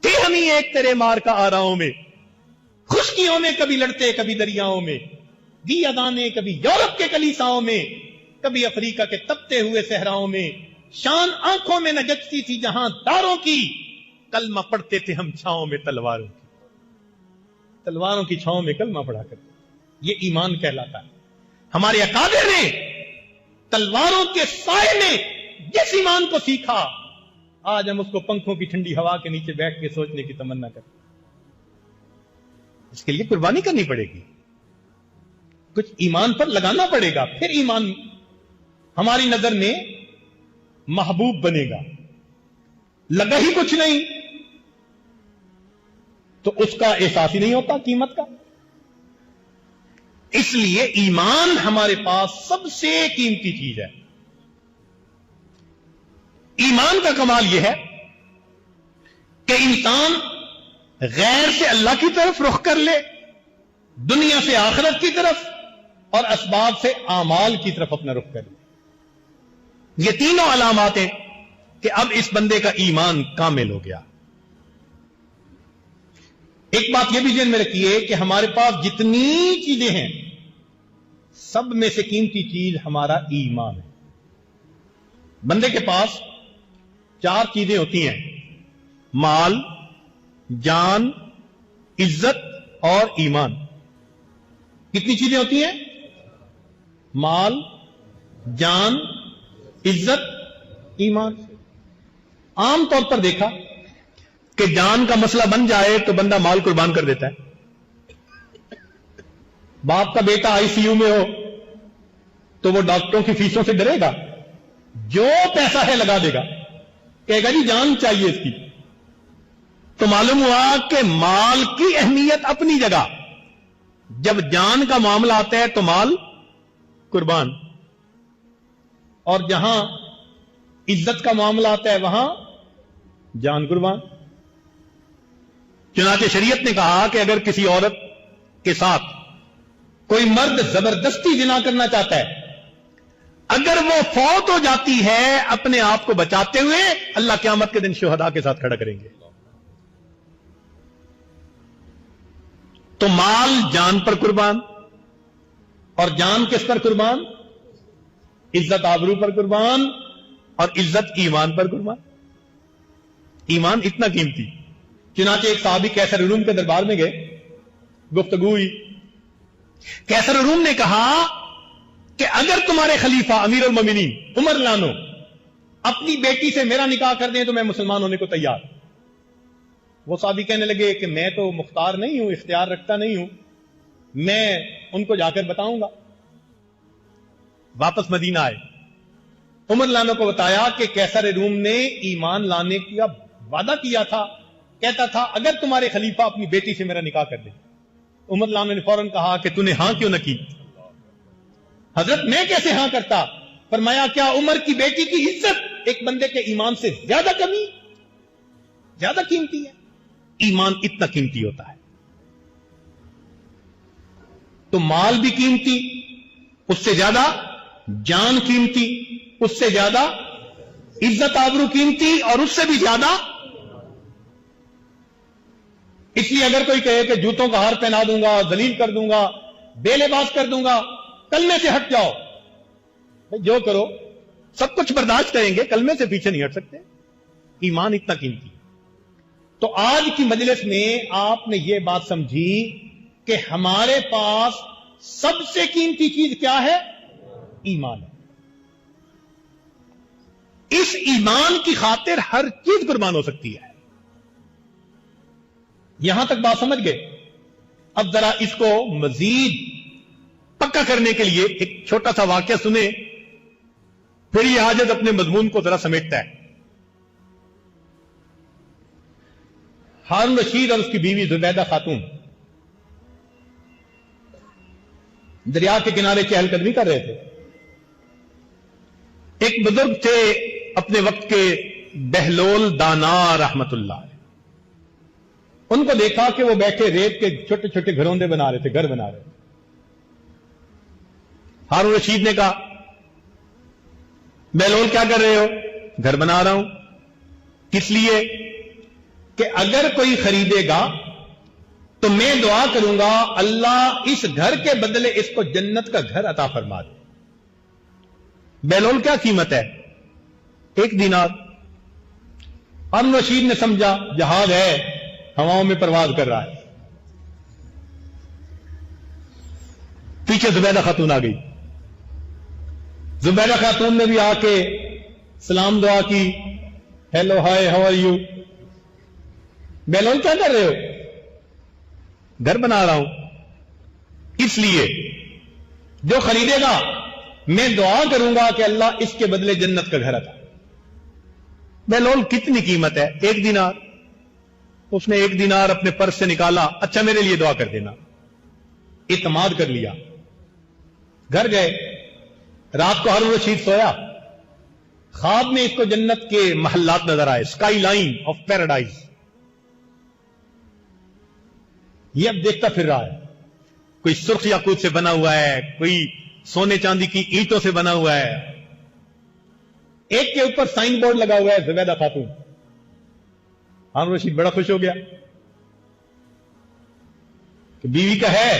کہ ہم ہی ایک تیرے مار کا آراؤں میں, خشکیوں میں کبھی لڑتے کبھی دریاؤں میں, دیا دانے کبھی یورپ کے کلیساؤں میں, کبھی افریقہ کے تپتے ہوئے صحراؤں میں, شان آنکھوں میں نہ جچتی تھی جہاں داروں کی, کلمہ پڑھتے تھے ہم چھاؤں میں تلواروں کی. تلواروں کی چھاؤں میں کلمہ پڑھا کرتے. یہ ایمان کہلاتا ہے. ہمارے اکابر نے تلواروں کے سائے میں جس ایمان کو سیکھا, آج ہم اس کو پنکھوں کی ٹھنڈی ہوا کے نیچے بیٹھ کے سوچنے کی تمنا کرتے. اس کے لیے قربانی کرنی پڑے گی, کچھ ایمان پر لگانا پڑے گا, پھر ایمان ہماری نظر میں محبوب بنے گا. لگا ہی کچھ نہیں تو اس کا احساس ہی نہیں ہوتا قیمت کا. اس لیے ایمان ہمارے پاس سب سے قیمتی چیز ہے. ایمان کا کمال یہ ہے کہ انسان غیر سے اللہ کی طرف رخ کر لے, دنیا سے آخرت کی طرف, اور اسباب سے اعمال کی طرف اپنا رخ کر لے. یہ تینوں علامات ہیں کہ اب اس بندے کا ایمان کامل ہو گیا. ایک بات یہ بھی ذہن میں رکھیے کہ ہمارے پاس جتنی چیزیں ہیں سب میں سے قیمتی چیز ہمارا ایمان ہے. بندے کے پاس 4 چیزیں ہوتی ہیں: مال, جان, عزت اور ایمان. کتنی چیزیں ہوتی ہیں؟ مال, جان, عزت, ایمان. عام طور پر دیکھا کہ جان کا مسئلہ بن جائے تو بندہ مال قربان کر دیتا ہے. باپ کا بیٹا آئی سی یو میں ہو تو وہ ڈاکٹروں کی فیسوں سے ڈرے گا, جو پیسہ ہے لگا دے گا, کہے گا جی جان چاہیے اس کی. تو معلوم ہوا کہ مال کی اہمیت اپنی جگہ, جب جان کا معاملہ آتا ہے تو مال قربان, اور جہاں عزت کا معاملہ آتا ہے وہاں جان قربان. چنانچہ شریعت نے کہا کہ اگر کسی عورت کے ساتھ کوئی مرد زبردستی زنا کرنا چاہتا ہے, اگر وہ فوت ہو جاتی ہے اپنے آپ کو بچاتے ہوئے, اللہ قیامت کے دن شہداء کے ساتھ کھڑا کریں گے. تو مال جان پر قربان, اور جان کس پر قربان؟ عزت آبرو پر قربان, اور عزت ایمان پر قربان. ایمان اتنا قیمتی. چنانچہ ایک صحابی کیسر روم کے دربار میں گئے, گفتگو ہوئی. کیسر روم نے کہا کہ اگر تمہارے خلیفہ امیر المومنین عمر لانو اپنی بیٹی سے میرا نکاح کر دیں تو میں مسلمان ہونے کو تیار. وہ صحابی کہنے لگے کہ میں تو مختار نہیں ہوں, اختیار رکھتا نہیں ہوں, میں ان کو جا کر بتاؤں گا. واپس مدینہ آئے, عمر لانو کو بتایا کہ کیسر روم نے ایمان لانے کا وعدہ کیا تھا, کہتا تھا اگر تمہارے خلیفہ اپنی بیٹی سے میرا نکاح کر دیں. عمر لانو نے فوراً کہا کہ تو نے ہاں کیوں نہ کی؟ حضرت میں کیسے ہاں کرتا؟ فرمایا کیا عمر کی بیٹی کی عزت ایک بندے کے ایمان سے زیادہ کمی، زیادہ قیمتی ہے؟ ایمان اتنا قیمتی ہوتا ہے تو مال بھی قیمتی، اس سے زیادہ جان قیمتی، اس سے زیادہ عزت آبرو قیمتی، اور اس سے بھی زیادہ۔ اس لیے اگر کوئی کہے کہ جوتوں کا ہار پہنا دوں گا، ذلیل کر دوں گا، بے لباس کر دوں گا، کلمے سے ہٹ جاؤ، جو کرو سب کچھ برداشت کریں گے، کلمے سے پیچھے نہیں ہٹ سکتے۔ ایمان اتنا قیمتی۔ تو آج کی مجلس میں آپ نے یہ بات سمجھی کہ ہمارے پاس سب سے قیمتی چیز کیا ہے؟ ایمان ہے۔ اس ایمان کی خاطر ہر چیز قربان ہو سکتی ہے۔ یہاں تک بات سمجھ گئے؟ اب ذرا اس کو مزید پکا کرنے کے لیے ایک چھوٹا سا واقعہ سنیں، پھر یہ حاجت اپنے مضمون کو ذرا سمیٹتا ہے۔ ہارون رشید اور اس کی بیوی زبیدہ خاتون دریا کے کنارے چہل قدمی کر رہے تھے۔ ایک بزرگ تھے اپنے وقت کے، بہلول دانا رحمت اللہ، ان کو دیکھا کہ وہ بیٹھے ریت کے چھوٹے چھوٹے گھروندے بنا رہے تھے، گھر بنا رہے تھے۔ ہارون رشید نے کہا بہلول کیا کر رہے ہو؟ گھر بنا رہا ہوں۔ کس لیے؟ کہ اگر کوئی خریدے گا تو میں دعا کروں گا اللہ اس گھر کے بدلے اس کو جنت کا گھر عطا فرما دے۔ بہلول کیا قیمت ہے؟ 1 دینار۔ ہارون رشید نے سمجھا جہاز ہے، ہواؤں میں پرواز کر رہا ہے۔ پیچھے زبیدہ خاتون آ گئی۔ زبیدہ خاتون نے بھی آ کے سلام دعا کی، hello hi how are you? Behlol کیا کر رہے ہو؟ گھر بنا رہا ہوں۔ اس لیے جو خریدے گا میں دعا کروں گا کہ اللہ اس کے بدلے جنت کا گھر عطا۔ بہلول کتنی قیمت ہے؟ 1 دینار۔ اس نے 1 دینار اپنے پرس سے نکالا، اچھا میرے لیے دعا کر دینا، اعتماد کر لیا۔ گھر گئے، رات کو ہارون رشید سویا، خواب میں اس کو جنت کے محلات نظر آئے، اسکائی لائن آف پیراڈائز۔ یہ اب دیکھتا پھر رہا ہے، کوئی سرخ یاقوت سے بنا ہوا ہے، کوئی سونے چاندی کی اینٹوں سے بنا ہوا ہے، ایک کے اوپر سائن بورڈ لگا ہوا ہے زبیدہ خاتون۔ ہارون رشید بڑا خوش ہو گیا کہ بیوی کا ہے،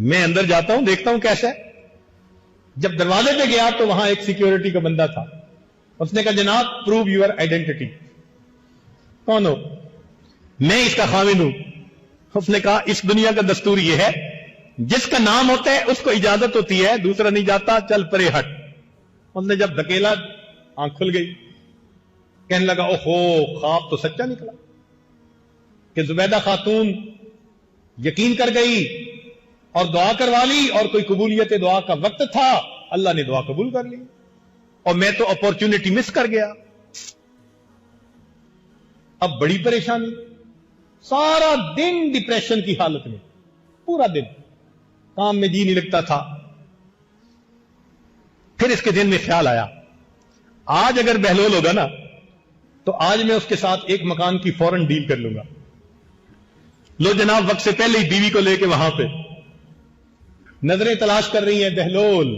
میں اندر جاتا ہوں دیکھتا ہوں کیسا ہے۔ جب دروازے پہ گیا تو وہاں ایک سیکیورٹی کا بندہ تھا، اس نے کہا جناب پروو یور آئیڈینٹی، کون ہو؟ میں اس کا خاوند ہوں۔ اس نے کہا اس دنیا کا دستور یہ ہے جس کا نام ہوتا ہے اس کو اجازت ہوتی ہے، دوسرا نہیں جاتا، چل پرے ہٹ۔ اس نے جب دھکیلا آنکھ کھل گئی، کہنے لگا اوہو خواب تو سچا نکلا کہ زبیدہ خاتون یقین کر گئی اور دعا کروا لی، اور کوئی قبولیت دعا کا وقت تھا، اللہ نے دعا قبول کر لی، اور میں تو اپورچونٹی مس کر گیا۔ اب بڑی پریشانی، سارا دن ڈپریشن کی حالت میں، پورا دن کام میں جی نہیں لگتا تھا۔ پھر اس کے دن میں خیال آیا آج اگر بہلول ہوگا نا تو آج میں اس کے ساتھ ایک مکان کی فوراً ڈیل کر لوں گا۔ لو جناب وقت سے پہلے ہی بیوی کو لے کے وہاں پہ نظریں تلاش کر رہی ہیں، بہلول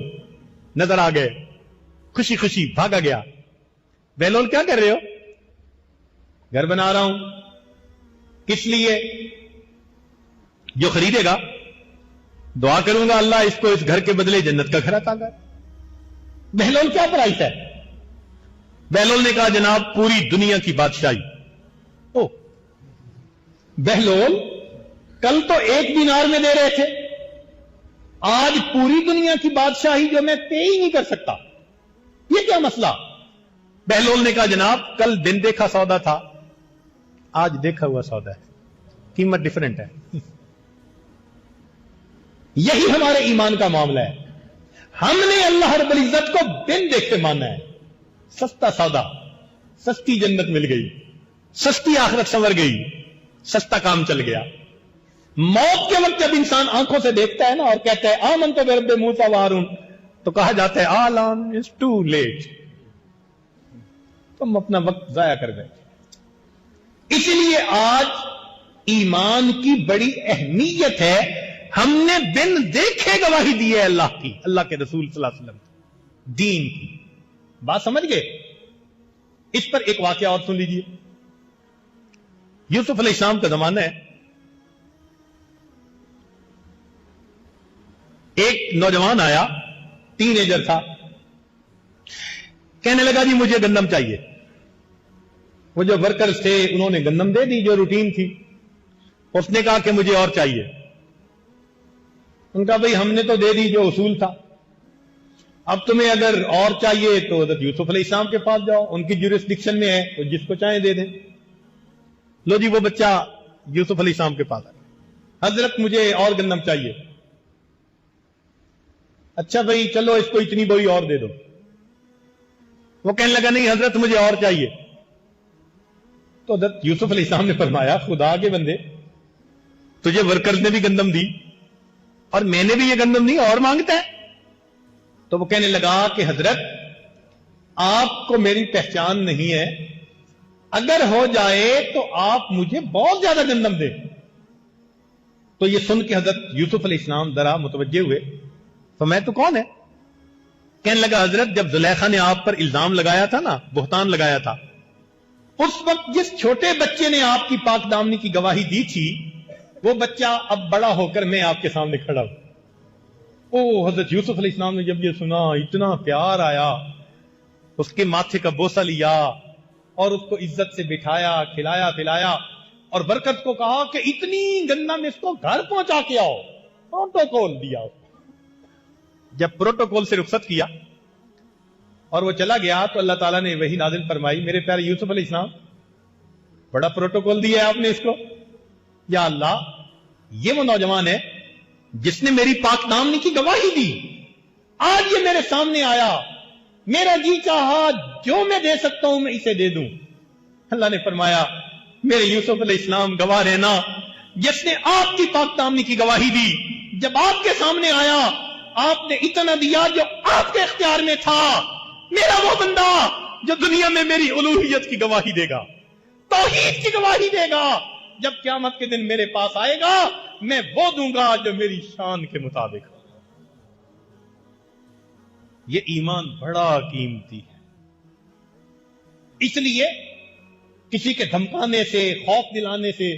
نظر آ گئے، خوشی خوشی بھاگا گیا۔ بہلول کیا کر رہے ہو؟ گھر بنا رہا ہوں۔ کس لیے؟ جو خریدے گا دعا کروں گا اللہ اس کو اس گھر کے بدلے جنت کا گھر عطا کر۔ بہلول کیا پرائس ہے؟ بہلول نے کہا جناب پوری دنیا کی بادشاہی۔ او بہلول کل تو 1 دینار میں دے رہے تھے، آج پوری دنیا کی بادشاہی جو میں طے ہی نہیں کر سکتا، یہ کیا مسئلہ؟ بہلول نے کہا جناب کل دن دیکھا سودا تھا، آج دیکھا ہوا سودا ہے، قیمت ڈیفرنٹ ہے۔ یہی ہمارے ایمان کا معاملہ ہے، ہم نے اللہ رب العزت کو دن دیکھ کے ماننا ہے۔ سستا سودا، سستی جنت مل گئی، سستی آخرت سنور گئی، سستا کام چل گیا۔ موت کے وقت جب انسان آنکھوں سے دیکھتا ہے نا اور کہتا ہے آمنت برب موسیٰ و ہارون، تو کہا جاتا ہے آلان از ٹو لیٹ، تم اپنا وقت ضائع کر گئے۔ اسی لیے آج ایمان کی بڑی اہمیت ہے۔ ہم نے بن دیکھے گواہی دی ہے اللہ کی، اللہ کے رسول صلی اللہ علیہ وسلم دین کی۔ بات سمجھ گئے؟ اس پر ایک واقعہ اور سن لیجیے۔ یوسف علیہ السلام کا زمانہ ہے، ایک نوجوان آیا، ٹین ایجر تھا، کہنے لگا جی مجھے گندم چاہیے۔ وہ جو ورکرز تھے انہوں نے گندم دے دی جو روٹین تھی۔ اس نے کہا کہ مجھے اور چاہیے۔ ان کا بھئی ہم نے تو دے دی جو اصول تھا، اب تمہیں اگر اور چاہیے تو حضرت یوسف علیہ السلام کے پاس جاؤ، ان کی جورسڈکشن میں ہے، تو جس کو چاہیں دے دیں۔ لو جی وہ بچہ یوسف علیہ السلام کے پاس آیا، حضرت مجھے اور گندم چاہیے۔ اچھا بھئی چلو اس کو اتنی بوری اور دے دو۔ وہ کہنے لگا نہیں حضرت مجھے اور چاہیے۔ تو حضرت یوسف علیہ السلام نے فرمایا خدا کے بندے، تجھے ورکرز نے بھی گندم دی اور میں نے بھی یہ گندم دی، اور مانگتا ہے؟ تو وہ کہنے لگا کہ حضرت آپ کو میری پہچان نہیں ہے، اگر ہو جائے تو آپ مجھے بہت زیادہ گندم دیں۔ تو یہ سن کے حضرت یوسف علیہ السلام ذرا متوجہ ہوئے، تو میں تو کون ہے؟ کہنے لگا حضرت جب زلیخا نے آپ پر الزام لگایا تھا نا، بہتان لگایا تھا، اس وقت جس چھوٹے بچے نے آپ کی پاک دامنی کی گواہی دی تھی، وہ بچہ اب بڑا ہو کر میں آپ کے سامنے کھڑا ہوں۔ او حضرت یوسف علیہ السلام نے جب یہ سنا اتنا پیار آیا، اس کے ماتھے کا بوسہ لیا اور اس کو عزت سے بٹھایا، کھلایا پلایا، اور برکت کو کہا کہ اتنی گندم اس کو گھر پہنچا کے آؤ، پروٹوکول دیا۔ جب پروٹوکول سے رخصت کیا اور وہ چلا گیا تو اللہ تعالیٰ نے وحی نازل فرمائی، میرے پیارے یوسف علیہ السلام بڑا پروٹوکول دیا ہے آپ نے اس کو۔ یا اللہ، یہ وہ نوجوان ہے جس نے میری پاک دامنی کی گواہی دی، آج یہ میرے سامنے آیا، میرا جی چاہا جو میں دے سکتا ہوں میں اسے دے دوں۔ اللہ نے فرمایا میرے یوسف علیہ السلام گواہ رہنا، جس نے آپ کی پاک دامنی کی گواہی دی، جب آپ کے سامنے آیا آپ نے اتنا دیا جو آپ کے اختیار میں تھا۔ میرا وہ بندہ جو دنیا میں میری الوہیت کی گواہی دے گا، توحید کی گواہی دے گا، جب قیامت کے دن میرے پاس آئے گا میں وہ دوں گا جو میری شان کے مطابق ہو۔ یہ ایمان بڑا قیمتی ہے، اس لیے کسی کے دھمکانے سے، خوف دلانے سے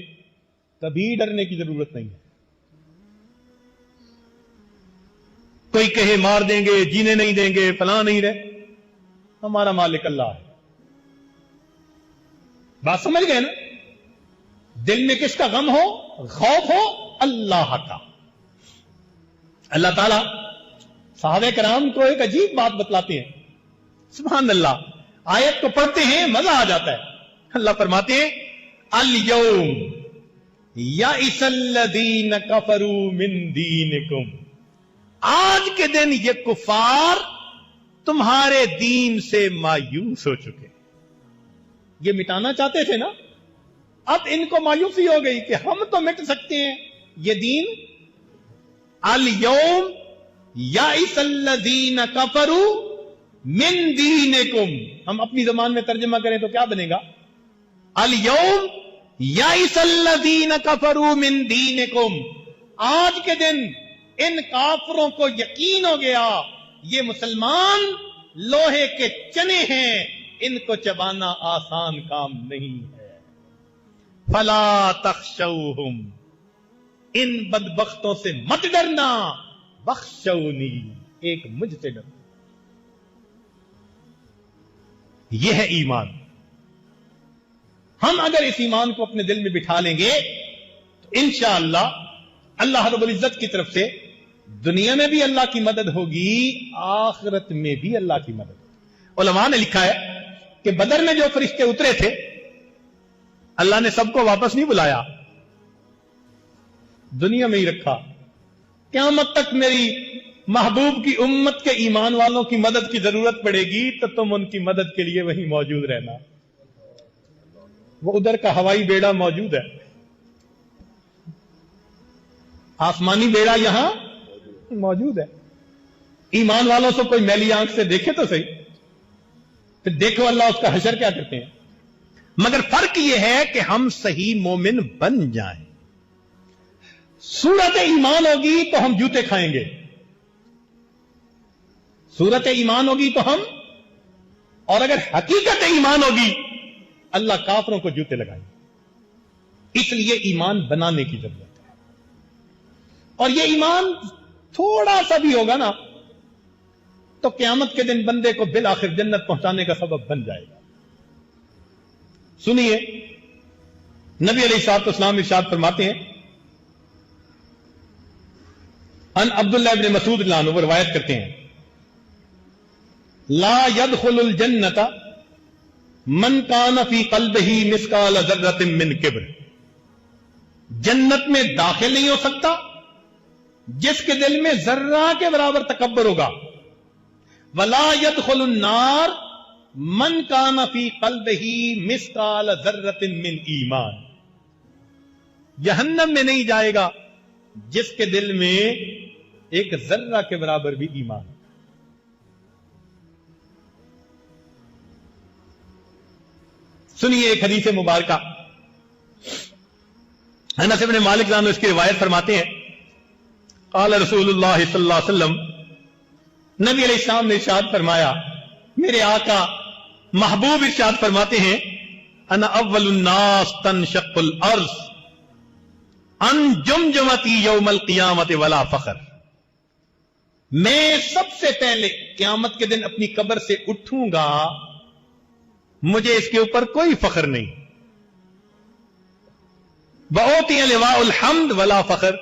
کبھی ڈرنے کی ضرورت نہیں ہے۔ کوئی کہے مار دیں گے، جینے نہیں دیں گے، فلاں نہیں رہے، ہمارا مالک اللہ ہے۔ بات سمجھ گئے نا؟ دل میں کس کا غم ہو، خوف ہو، اللہ کا۔ اللہ تعالیٰ صحابہ کرام کو ایک عجیب بات بتلاتے ہیں، سبحان اللہ، آیت کو پڑھتے ہیں مزہ آ جاتا ہے۔ اللہ فرماتے ہیں الیوم یئس الذین کفروا من دینکم، آج کے دن یہ کفار تمہارے دین سے مایوس ہو چکے۔ یہ مٹانا چاہتے تھے نا، اب ان کو مایوسی ہو گئی کہ ہم تو مٹ سکتے ہیں یہ دین۔ الیوم یئس الذین کفروا من دینکم، ہم اپنی زبان میں ترجمہ کریں تو کیا بنے گا؟ الیوم یئس الذین کفروا من دینکم، آج کے دن ان کافروں کو یقین ہو گیا یہ مسلمان لوہے کے چنے ہیں، ان کو چبانا آسان کام نہیں ہے۔ فلا تخشوہم، ان بدبختوں سے مت ڈرنا، بخشونی، ایک مجھ سے ڈرنا۔ یہ ہے ایمان۔ ہم اگر اس ایمان کو اپنے دل میں بٹھا لیں گے تو انشاءاللہ اللہ رب العزت کی طرف سے دنیا میں بھی اللہ کی مدد ہوگی، آخرت میں بھی اللہ کی مدد ہوگی۔ علماء نے لکھا ہے کہ بدر میں جو فرشتے اترے تھے اللہ نے سب کو واپس نہیں بلایا، دنیا میں ہی رکھا۔ قیامت تک میری محبوب کی امت کے ایمان والوں کی مدد کی ضرورت پڑے گی تو تم ان کی مدد کے لیے وہیں موجود رہنا۔ وہ ادھر کا ہوائی بیڑا موجود ہے، آسمانی بیڑا یہاں موجود ہے۔ ایمان والوں سے کوئی میلی آنکھ سے دیکھے تو صحیح، پھر دیکھو اللہ اس کا حشر کیا کرتے ہیں. مگر فرق یہ ہے کہ ہم صحیح مومن بن جائیں. صورت ایمان ہوگی تو ہم جوتے کھائیں گے، صورت ایمان ہوگی تو ہم، اور اگر حقیقت ایمان ہوگی اللہ کافروں کو جوتے لگائیں گے. اس لیے ایمان بنانے کی ضرورت ہے، اور یہ ایمان تھوڑا سا بھی ہوگا نا تو قیامت کے دن بندے کو بالآخر جنت پہنچانے کا سبب بن جائے گا. سنیے نبی علیہ الصلوۃ والسلام ارشاد فرماتے ہیں، ان عبداللہ ابن مسعود اللہ عنہ وہ روایت کرتے ہیں، لا يدخل الجنت من کان فی قلبہ مثقال ذرۃ من کبر، جنت میں داخل نہیں ہو سکتا جس کے دل میں ذرہ کے برابر تکبر ہوگا. ولا يدخل النار من کان فی قلبہ مثقال ذرۃ من ایمان، جہنم میں نہیں جائے گا جس کے دل میں ایک ذرہ کے برابر بھی ایمان. سنیے ایک حدیث مبارکہ، انس بن مالک رضی اللہ عنہ اس کی روایت فرماتے ہیں، قال رسول اللہ صلی اللہ علیہ وسلم، نبی علیہ السلام نے ارشاد فرمایا، میرے آقا محبوب ارشاد فرماتے ہیں، انا اول الناس تنشق الارض ان جمجمتی یوم القیامت ولا فخر، میں سب سے پہلے قیامت کے دن اپنی قبر سے اٹھوں گا، مجھے اس کے اوپر کوئی فخر نہیں. وَأُعْطِيَ لِوَاءُ الْحَمْدِ وَلَا فَخْرٍ،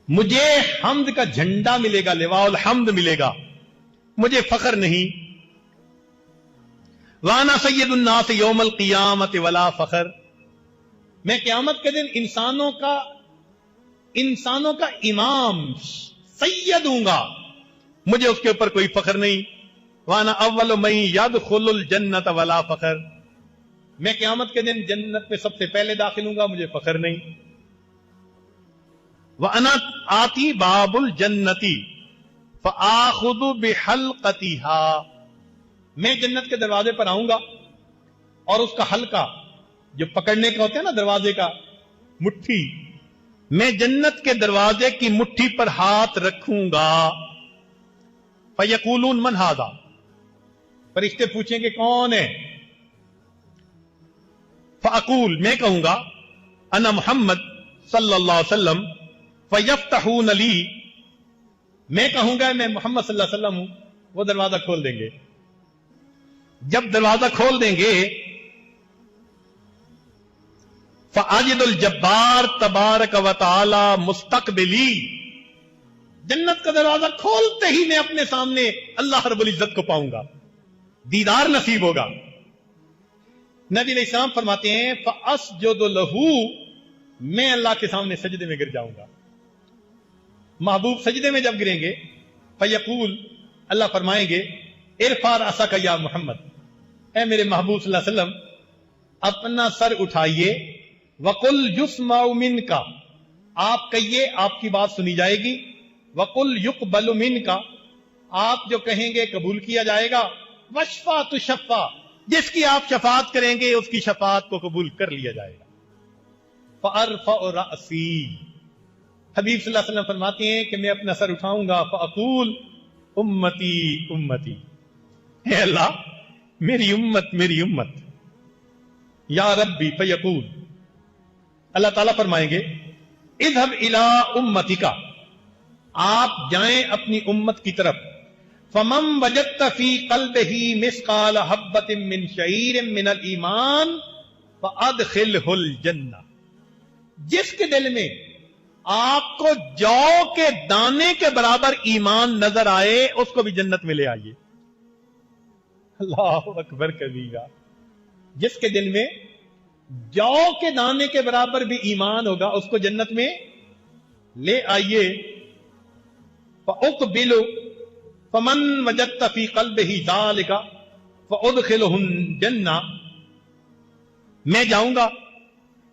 مجھے حمد کا جھنڈا ملے گا، لواء الحمد ملے گا، مجھے فخر نہیں. وَأَنَا سَيِّدُ النَّاسِ يَوْمَ الْقِيَامَةِ وَلَا فَخْرٍ، میں قیامت کے دن انسانوں کا امام سید ہوں گا، مجھے اس کے اوپر کوئی فخر نہیں. وَأَنَا أَوَّلُ مَن يَدْخُلُ الْجَنَّةَ وَلَا فَخْرٍ، میں قیامت کے دن جنت میں سب سے پہلے داخل ہوں گا، مجھے فخر نہیں. وَأَنَا آتِي بَابُ الْجَنَّةِ فَآخُذُ بِحَلْقَتِهَا، میں جنت کے دروازے پر آؤں گا اور اس کا حلقہ جو پکڑنے کا ہوتا ہے نا دروازے کا، مٹھی، میں جنت کے دروازے کی مٹھی پر ہاتھ رکھوں گا. فَيَقُولُونَ مَنْ هَذَا، فرشتے پوچھیں کہ کون ہے؟ فَأَقُول، میں کہوں گا، انا محمد صلی اللہ علیہ وسلم. فَيَفْتَحُونَ لِي، میں کہوں گا میں محمد صلی اللہ علیہ وسلم ہوں، وہ دروازہ کھول دیں گے. جب دروازہ کھول دیں گے، فَأَجِدُ الْجَبَّارَ تَبَارَكَ وَتَعَالَى مُسْتَقْبِلِي، جنت کا دروازہ کھولتے ہی میں اپنے سامنے اللہ رب العزت کو پاؤں گا، دیدار نصیب ہوگا. نبی علیہ السلام فرماتے ہیں، فَأَسْجُدُ لَهُ، میں اللہ کے سامنے سجدے میں گر جاؤں گا. محبوب سجدے میں جب گریں گے، فَيَقُول، اللہ فرمائیں گے، ارفع رأسک یا محمد، اے میرے محبوب صلی اللہ علیہ وسلم اپنا سر اٹھائیے. وَقُلْ يُسْمَعُ مِنْكَ، آپ کہیے آپ کی بات سنی جائے گی. وَقُلْ يُقْبَلُ مِنْكَ، آپ جو کہیں گے قبول کیا جائے گا. وَشْفَعْ تُشَفَّعْ، جس کی آپ شفاعت کریں گے اس کی شفاعت کو قبول کر لیا جائے گا. فَأَرْفَعُ رَأْسِي، حبیب صلی اللہ علیہ وسلم فرماتے ہیں کہ میں اپنا سر اٹھاؤں گا. فَأَقُول اُمَّتِي اُمَّتِي، اے اللہ میری امت میری امت. یا ربی، فیقول، اللہ تعالیٰ فرمائیں گے، اذهب الى امتک، آپ جائیں اپنی امت کی طرف. فمن وجدت فی قلبہ مثقال حبۃ من شعیر من الایمان فادخلہ الجنہ، جس کے دل میں آپ کو جو کے دانے کے برابر ایمان نظر آئے اس کو بھی جنت میں لے آئیے. اللہ اکبر کبیرہ، جس کے دل میں جو کے دانے کے برابر بھی ایمان ہوگا اس کو جنت میں لے آئیے. فَأُقْبِلُ فَمَنْ وَجَدْتَ فِي قَلْبِهِ ذَلِكَ فَأُدْخِلُهُ الْجَنَّةَ، میں جاؤں گا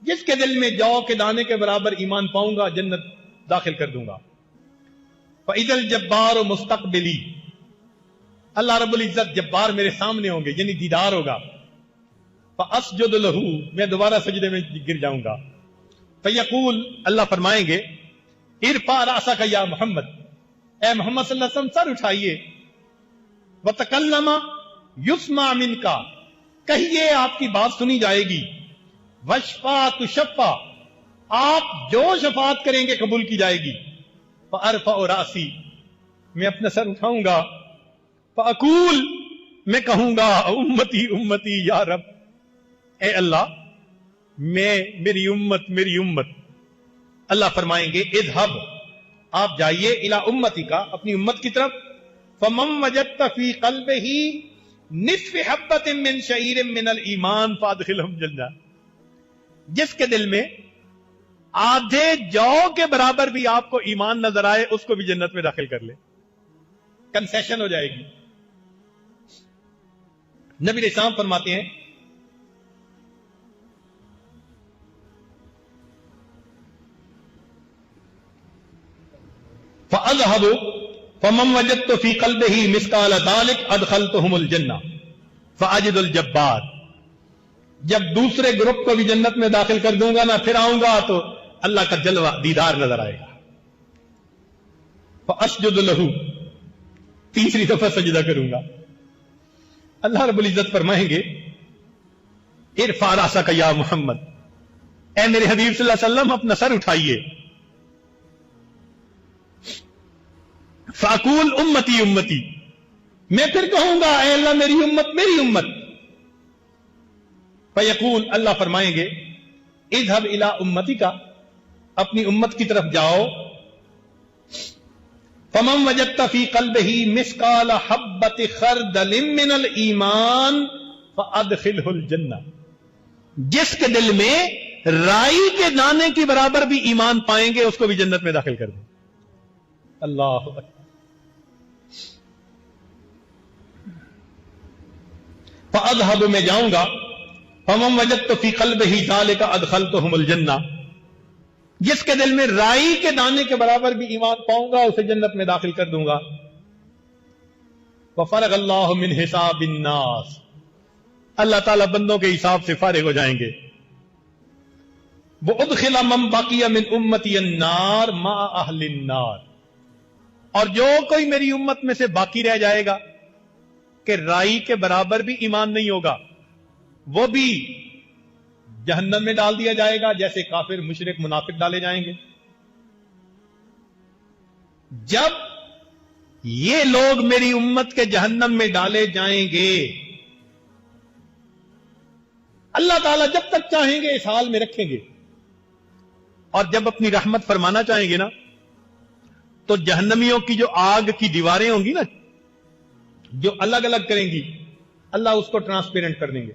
جس کے دل میں جو کے دانے کے برابر ایمان پاؤں گا جنت داخل کر دوں گا. فَإِذَا الْجَبَّارُ مُسْتَقْبِلِي، اللہ رب العزت جبار میرے سامنے ہوں گے، یعنی دیدار ہوگا. فَأَسْجُدُ لَهُ، میں دوبارہ سجدے میں گر جاؤں گا. فَيَقُول، اللہ فرمائیں گے ارفع رأسك یا محمد، اے محمد صلی اللہ علیہ وسلم سر اٹھائیے. وَتَكَلَّمَ يُسْمَعْ مِنْكَ، کہیے آپ کی بات سنی جائے گی. وَشْفَعَ تُشَفَّعَ، آپ جو شفاعت کریں گے قبول کی جائے گی. فَأَرْفَعُ رَأْسِي، میں اپنا سر اٹھاؤں گا. فَأَقُول، میں کہوں گا امتی امتی یا رب، اے اللہ میری امت. اللہ فرمائیں گے اذهب، آپ جائیے الی امتی کا، اپنی امت کی طرف. فَمَن وَجَدتَّ فِي قَلْبِهِ نِصْفَ حَبَّةٍ مِّن شَعِيرٍ مِّنَ الْإِيمَانِ فَأَدْخِلْهُ الْجَنَّةَ، جس کے دل میں آدھے جو کے برابر بھی آپ کو ایمان نظر آئے اس کو بھی جنت میں داخل کر لے، کنسیشن ہو جائے گی. نبی علیہ السلام فرماتے ہیں فَأَذْهَبُ فَمَن وَجَدتُّ فِي قَلْبِهِ مِثْقَالَ ذَلِكَ أَدْخَلْتُهُمُ الْجَنَّةَ فَأَجِدُ الْجَبَّارَ، جب دوسرے گروپ کو بھی جنت میں داخل کر دوں گا نا، پھر آؤں گا تو اللہ کا جلوہ دیدار نظر آئے گا. فَأَسْجُدُ لَهُ، تیسری دفعہ سجدہ کروں گا. اللہ رب العزت فرمائیں گے ارفع رأسک یا محمد، اے میرے حبیب صلی اللہ علیہ وسلم اپنا سر اٹھائیے. فَأَقُول امتی امتی، میں پھر کہوں گا اے اللہ میری امت. فَيَقُول، اللہ فرمائیں گے اذهب الى امتی کا، اپنی امت کی طرف جاؤ. فَمَن وَجَدتَّ فِي قَلْبِهِ مِثْقَالَ حَبَّةٍ خَرْدَلٍ مِّنَ الْإِيمَانِ فَأَدْخِلْهُ الْجَنَّةَ، جس کے دل میں رائی کے دانے کے برابر بھی ایمان پائیں گے اس کو بھی جنت میں داخل کر دیں. اللہ اکبر. فَأَذْهَبُ، میں جاؤں گا. فَمَن وَجَدتُّ فِي قَلْبِهِ ذَلِكَ أَدْخَلْتُهُمُ الْجَنَّةَ، جس کے دل میں رائی کے دانے کے برابر بھی ایمان پاؤں گا اسے جنت میں داخل کر دوں گا. وَفَرَغَ اللَّهُ مِنْ حِسَابِ النَّاسِ، اللہ تعالیٰ بندوں کے حساب سے فارغ ہو جائیں گے. وَأُدْخِلَ مَن بَقِيَ مِنْ أُمَّتِيَ النَّارَ مَعَ أَهْلِ النَّارِ، اور جو کوئی میری امت میں سے باقی رہ جائے گا کہ رائی کے برابر بھی ایمان نہیں ہوگا، وہ بھی جہنم میں ڈال دیا جائے گا جیسے کافر مشرک منافق ڈالے جائیں گے. جب یہ لوگ میری امت کے جہنم میں ڈالے جائیں گے، اللہ تعالیٰ جب تک چاہیں گے اس حال میں رکھیں گے، اور جب اپنی رحمت فرمانا چاہیں گے نا تو جہنمیوں کی جو آگ کی دیواریں ہوں گی نا، جو الگ الگ کریں گی، اللہ اس کو ٹرانسپیرنٹ کر دیں گے،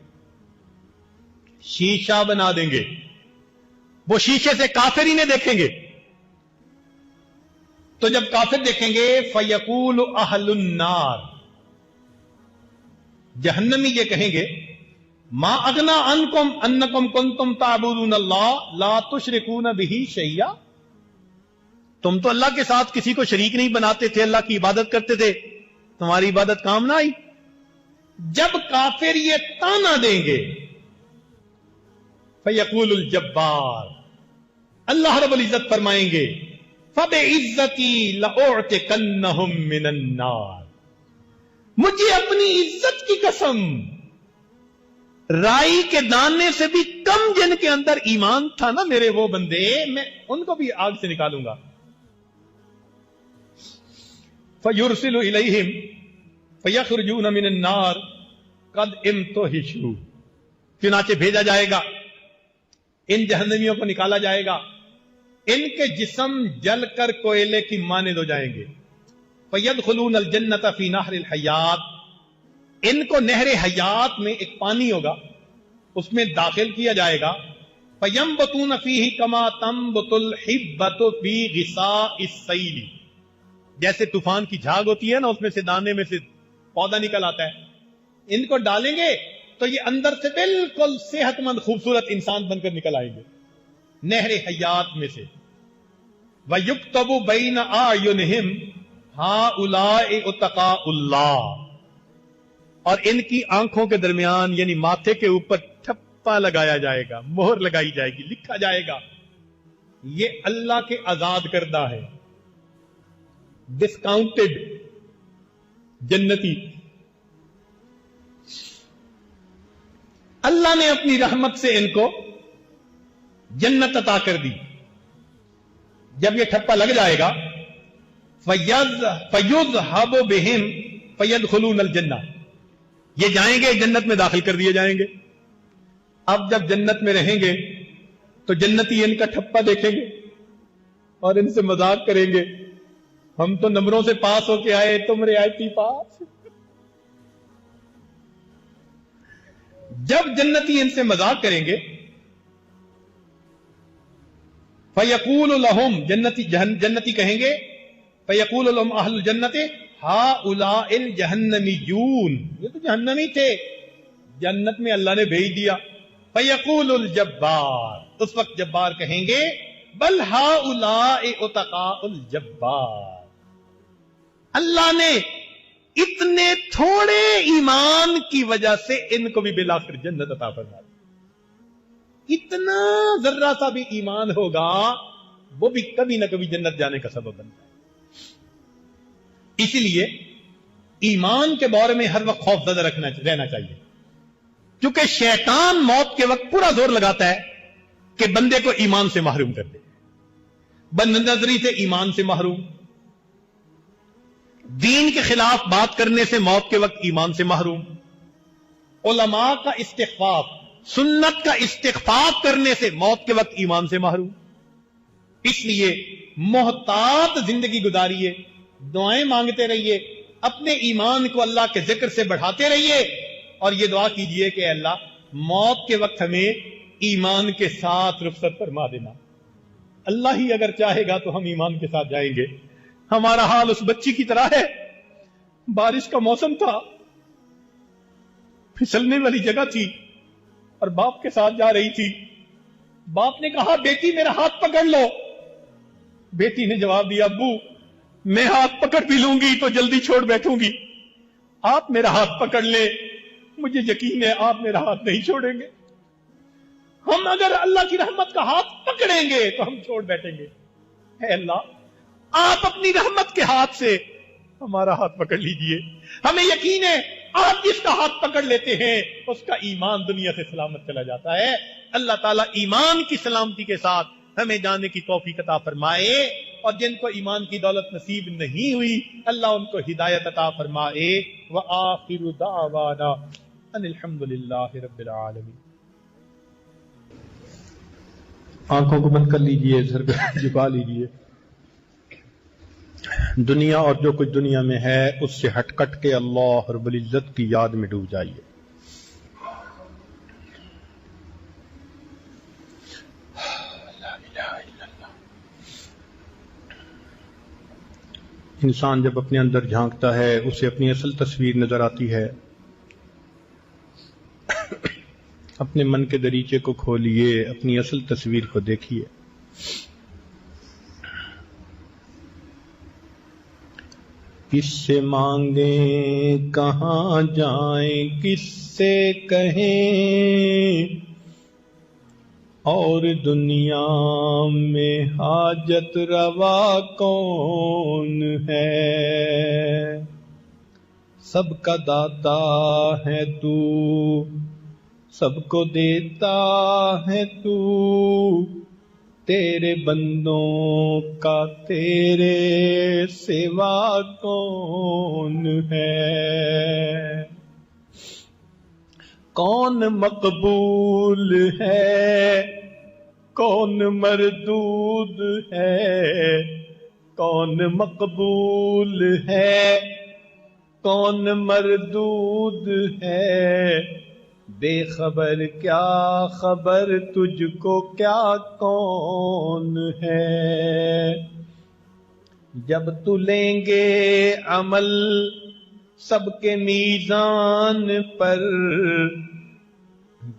شیشہ بنا دیں گے. وہ شیشے سے کافر ہی نہیں دیکھیں گے. تو جب کافر دیکھیں گے فَيَقُولُ أَهْلُ النَّارِ، جہنمی یہ کہیں گے مَا أَغْنَىٰ عَنْكُمْ أَنَّكُمْ كُنْتُمْ تَعْبُدُونَ اللَّهَ لَا تُشْرِكُونَ بِهِ شَيْئًا، تم تو اللہ کے ساتھ کسی کو شریک نہیں بناتے تھے، اللہ کی عبادت کرتے تھے، تمہاری عبادت کام نہ آئی. جب کافر یہ تانا دیں گے فَيَقُولُ الْجَبَّارُ، اللہ رب العزت فرمائیں گے فَبِعِزَّتِي لَأُعْتِقَنَّهُم مِّنَ النَّارِ، مجھے اپنی عزت کی قسم رائی کے دانے سے بھی کم جن کے اندر ایمان تھا نا میرے وہ بندے، میں ان کو بھی آگ سے نکالوں گا. فَيُرْسِلُ إِلَيْهِمْ فَيَخْرُجُونَ مِنَ النَّارِ قَدْ امْتُحِشُوا، چنانچہ بھیجا جائے گا، ان جہنمیوں کو نکالا جائے گا، ان کے جسم جل کر کوئلے کی مانند ہو جائیں گے. فَيَدْخُلُونَ الْجَنَّةَ فِي نَهْرِ الْحَيَاةِ، ان کو نہر حیات میں ایک پانی ہوگا اس میں داخل کیا جائے گا. فَيَنبَتُونَ فِيهِ كَمَا تَنبُتُ الْحِبَّةُ فِي غِثَاءِ السَّيْلِ، جیسے طوفان کی جھاگ ہوتی ہے نا، اس میں سے دانے میں سے پودا نکل آتا ہے. ان کو ڈالیں گے تو یہ اندر سے بالکل صحت مند خوبصورت انسان بن کر نکل آئیں گے نہر حیات میں سے. وَيُكْتَبُ بَيْنَ أَعْيُنِهِمْ، ہؤلاء اتقاء اللہ، اور ان کی آنکھوں کے درمیان یعنی ماتھے کے اوپر ٹھپا لگایا جائے گا، مہر لگائی جائے گی، لکھا جائے گا یہ اللہ کے آزاد کردہ ہے، ڈسکاؤنٹڈ جنتی۔ اللہ نے اپنی رحمت سے ان کو جنت عطا کر دی۔ جب یہ ٹھپا لگ جائے گا فَيُذْهَبُ بِهِمْ فَيَدْخُلُونَ الْجَنَّةَ، یہ جائیں گے جنت میں، داخل کر دیے جائیں گے۔ اب جب جنت میں رہیں گے تو جنتی ان کا ٹھپا دیکھیں گے اور ان سے مذاق کریں گے، ہم تو نمبروں سے پاس ہو کے آئے، تم رعایتی پاس۔ جب جنتی ان سے مذاق کریں گے فَيَقُولُ لَهُمْ، جنتی کہیں گے فَيَقُولُ لَهُمْ أَهْلُ الْجَنَّةِ هَؤُلَاءِ الْجَهَنَّمِيُّونَ، یہ تو جہنمی تھے، جنت میں اللہ نے بھیج دیا۔ فَيَقُولُ الْجَبَّارُ، اس وقت جبار کہیں گے بَلْ هَؤُلَاءِ اتَقَاءُ الْجَبَّارِ، اللہ نے اتنے تھوڑے ایمان کی وجہ سے ان کو بھی بالآخر جنت عطا فرما دی۔ اتنا ذرہ سا بھی ایمان ہوگا وہ بھی کبھی نہ کبھی جنت جانے کا سبب بنتا ہے۔ اسی لیے ایمان کے بارے میں ہر وقت خوف زدہ رہنا چاہیے، کیونکہ شیطان موت کے وقت پورا زور لگاتا ہے کہ بندے کو ایمان سے محروم کر دے، بد نظری سے ایمان سے محروم، دین کے خلاف بات کرنے سے موت کے وقت ایمان سے محروم، علماء کا استخفاف، سنت کا استخفاف کرنے سے موت کے وقت ایمان سے محروم۔ اس لیے محتاط زندگی گزاریے، دعائیں مانگتے رہیے، اپنے ایمان کو اللہ کے ذکر سے بڑھاتے رہیے، اور یہ دعا کیجئے کہ اللہ موت کے وقت ہمیں ایمان کے ساتھ رخصت فرما دینا۔ اللہ ہی اگر چاہے گا تو ہم ایمان کے ساتھ جائیں گے۔ ہمارا حال اس بچی کی طرح ہے، بارش کا موسم تھا، پھسلنے والی جگہ تھی اور باپ کے ساتھ جا رہی تھی۔ باپ نے کہا بیٹی میرا ہاتھ پکڑ لو، بیٹی نے جواب دیا ابو میں ہاتھ پکڑ بھی لوں گی تو جلدی چھوڑ بیٹھوں گی، آپ میرا ہاتھ پکڑ لیں، مجھے یقین ہے آپ میرا ہاتھ نہیں چھوڑیں گے۔ ہم اگر اللہ کی رحمت کا ہاتھ پکڑیں گے تو ہم چھوڑ بیٹھیں گے۔ اے اللہ آپ اپنی رحمت کے ہاتھ سے ہمارا ہاتھ پکڑ لیجئے، ہمیں یقین ہے آپ جس کا ہاتھ پکڑ لیتے ہیں اس کا ایمان دنیا سے سلامت چلا جاتا ہے۔ اللہ تعالیٰ ایمان کی سلامتی کے ساتھ ہمیں جانے کی توفیق عطا فرمائے، اور جن کو ایمان کی دولت نصیب نہیں ہوئی اللہ ان کو ہدایت عطا فرمائے۔ وآخر دعوانا ان الحمدللہ رب العالمین۔ آنکھوں کو بند کر لیجئے، سر کو جھکا لیجئے، دنیا اور جو کچھ دنیا میں ہے اس سے ہٹ کٹ کے اللہ رب العزت کی یاد میں ڈوب جائیے۔ انسان جب اپنے اندر جھانکتا ہے اسے اپنی اصل تصویر نظر آتی ہے۔ اپنے من کے دریچے کو کھولیے، اپنی اصل تصویر کو دیکھیے۔ کس سے مانگیں کہاں جائیں کس سے کہیں، اور دنیا میں حاجت روا کون ہے؟ سب کا داتا ہے تو، سب کو دیتا ہے تو، تیرے بندوں کا تیرے سوا کون ہے؟ کون مقبول ہے کون مردود ہے، کون مقبول ہے کون مردود ہے، بے خبر کیا خبر تجھ کو کیا کون ہے؟ جب تو لیں گے عمل سب کے میزان پر،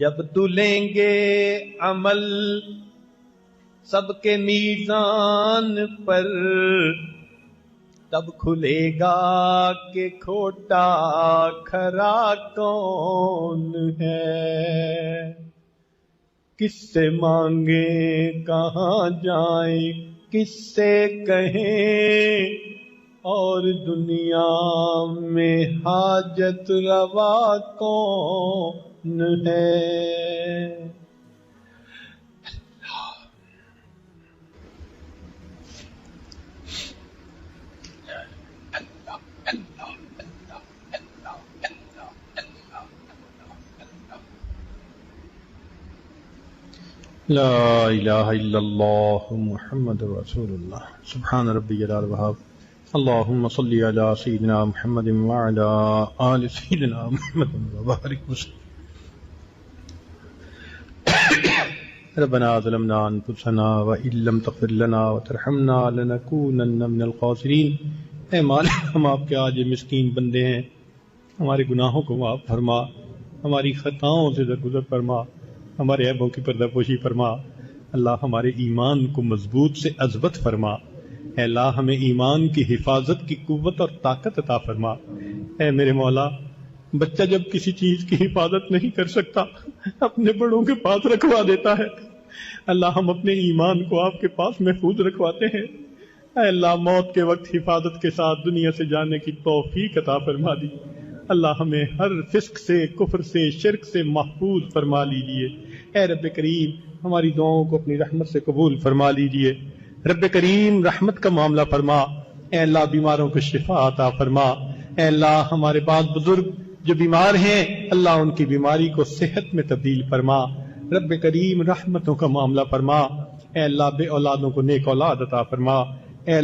جب تو لیں گے عمل سب کے میزان پر، تب کھلے گا کہ کھوٹا کھرا کون ہے، کس سے مانگیں کہاں جائیں کس سے کہیں، اور دنیا میں حاجت روا کون ہے۔ لا الہ الا اللہ محمد رسول اللہ۔ سبحان ربی العظیم، اللہم صلی علی سیدنا محمد وعلی آل سیدنا محمد وبارک وسلم۔ ربنا ظلمنا انفسنا وان لم تغفر لنا وترحمنا لنکونن من الخاسرین۔ اے مالک، ہم آپ کے آج مسکین بندے ہیں، ہمارے گناہوں کو معاف فرما، ہماری خطاؤں سے درگزر فرما، ہمارے عیبوں کی پردہ پوشی فرما۔ اللہ ہمارے ایمان کو مضبوط سے اثبت فرما۔ اے اللہ ہمیں ایمان کی حفاظت کی قوت اور طاقت عطا فرما۔ اے میرے مولا، بچہ جب کسی چیز کی حفاظت نہیں کر سکتا اپنے بڑوں کے پاس رکھوا دیتا ہے، اللہ ہم اپنے ایمان کو آپ کے پاس محفوظ رکھواتے ہیں۔ اے اللہ موت کے وقت حفاظت کے ساتھ دنیا سے جانے کی توفیق عطا فرما دی۔ اللہ ہمیں ہر فسق سے، کفر سے، شرک سے محفوظ فرما لیجیے۔ اے رب کریم ہماری دعاؤں کو اپنی رحمت سے قبول فرما لیجیے۔ رب کریم رحمت کا معاملہ فرما۔ اے اللہ بیماروں کو شفا عطا فرما۔ اے اللہ ہمارے بعض بزرگ جو بیمار ہیں، اللہ ان کی بیماری کو صحت میں تبدیل فرما۔ رب کریم رحمتوں کا معاملہ فرما۔ اے اللہ بے اولادوں کو نیک اولاد عطا فرما۔ اے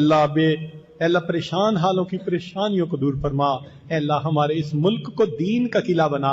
اللہ پریشان حالوں کی پریشانیوں کو دور فرما۔ اے اللہ ہمارے اس ملک کو دین کا قلعہ بنا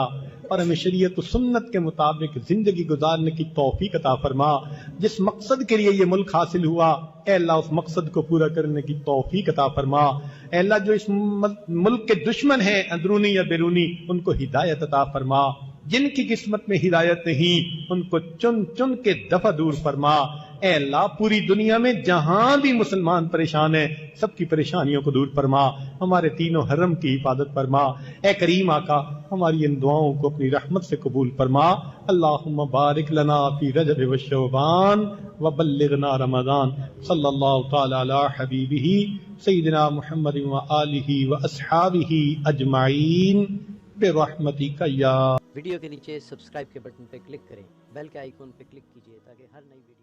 اور ہمیں شریعت و سنت کے مطابق زندگی گزارنے کی توفیق عطا فرما۔ جس مقصد کے لیے یہ ملک حاصل ہوا، اے اللہ اس مقصد کو پورا کرنے کی توفیق عطا فرما۔ اے اللہ جو اس ملک کے دشمن ہیں اندرونی یا بیرونی، ان کو ہدایت عطا فرما۔ جن کی قسمت میں ہدایت نہیں ان کو چن چن کے دفع دور فرما۔ اے اللہ پوری دنیا میں جہاں بھی مسلمان پریشان ہیں سب کی پریشانیوں کو دور فرما، ہمارے تینوں حرم کی حفاظت فرما۔ اے کریم آقا ہماری ان دعاؤں کو اپنی رحمت سے قبول فرما۔ اللہم بارک لنا فی رجب و شعبان وبلغنا رمضان۔ صلی اللہ تعالی علی حبیبہ سیدنا محمد و آلہ و اصحابہ اجمعین برحمتک یا۔ ویڈیو کے نیچے سبسکرائب کے بٹن پہ کلک کریں، بیل کے آئیکن پہ کلک کیجیے تاکہ ہر نئی ویڈیو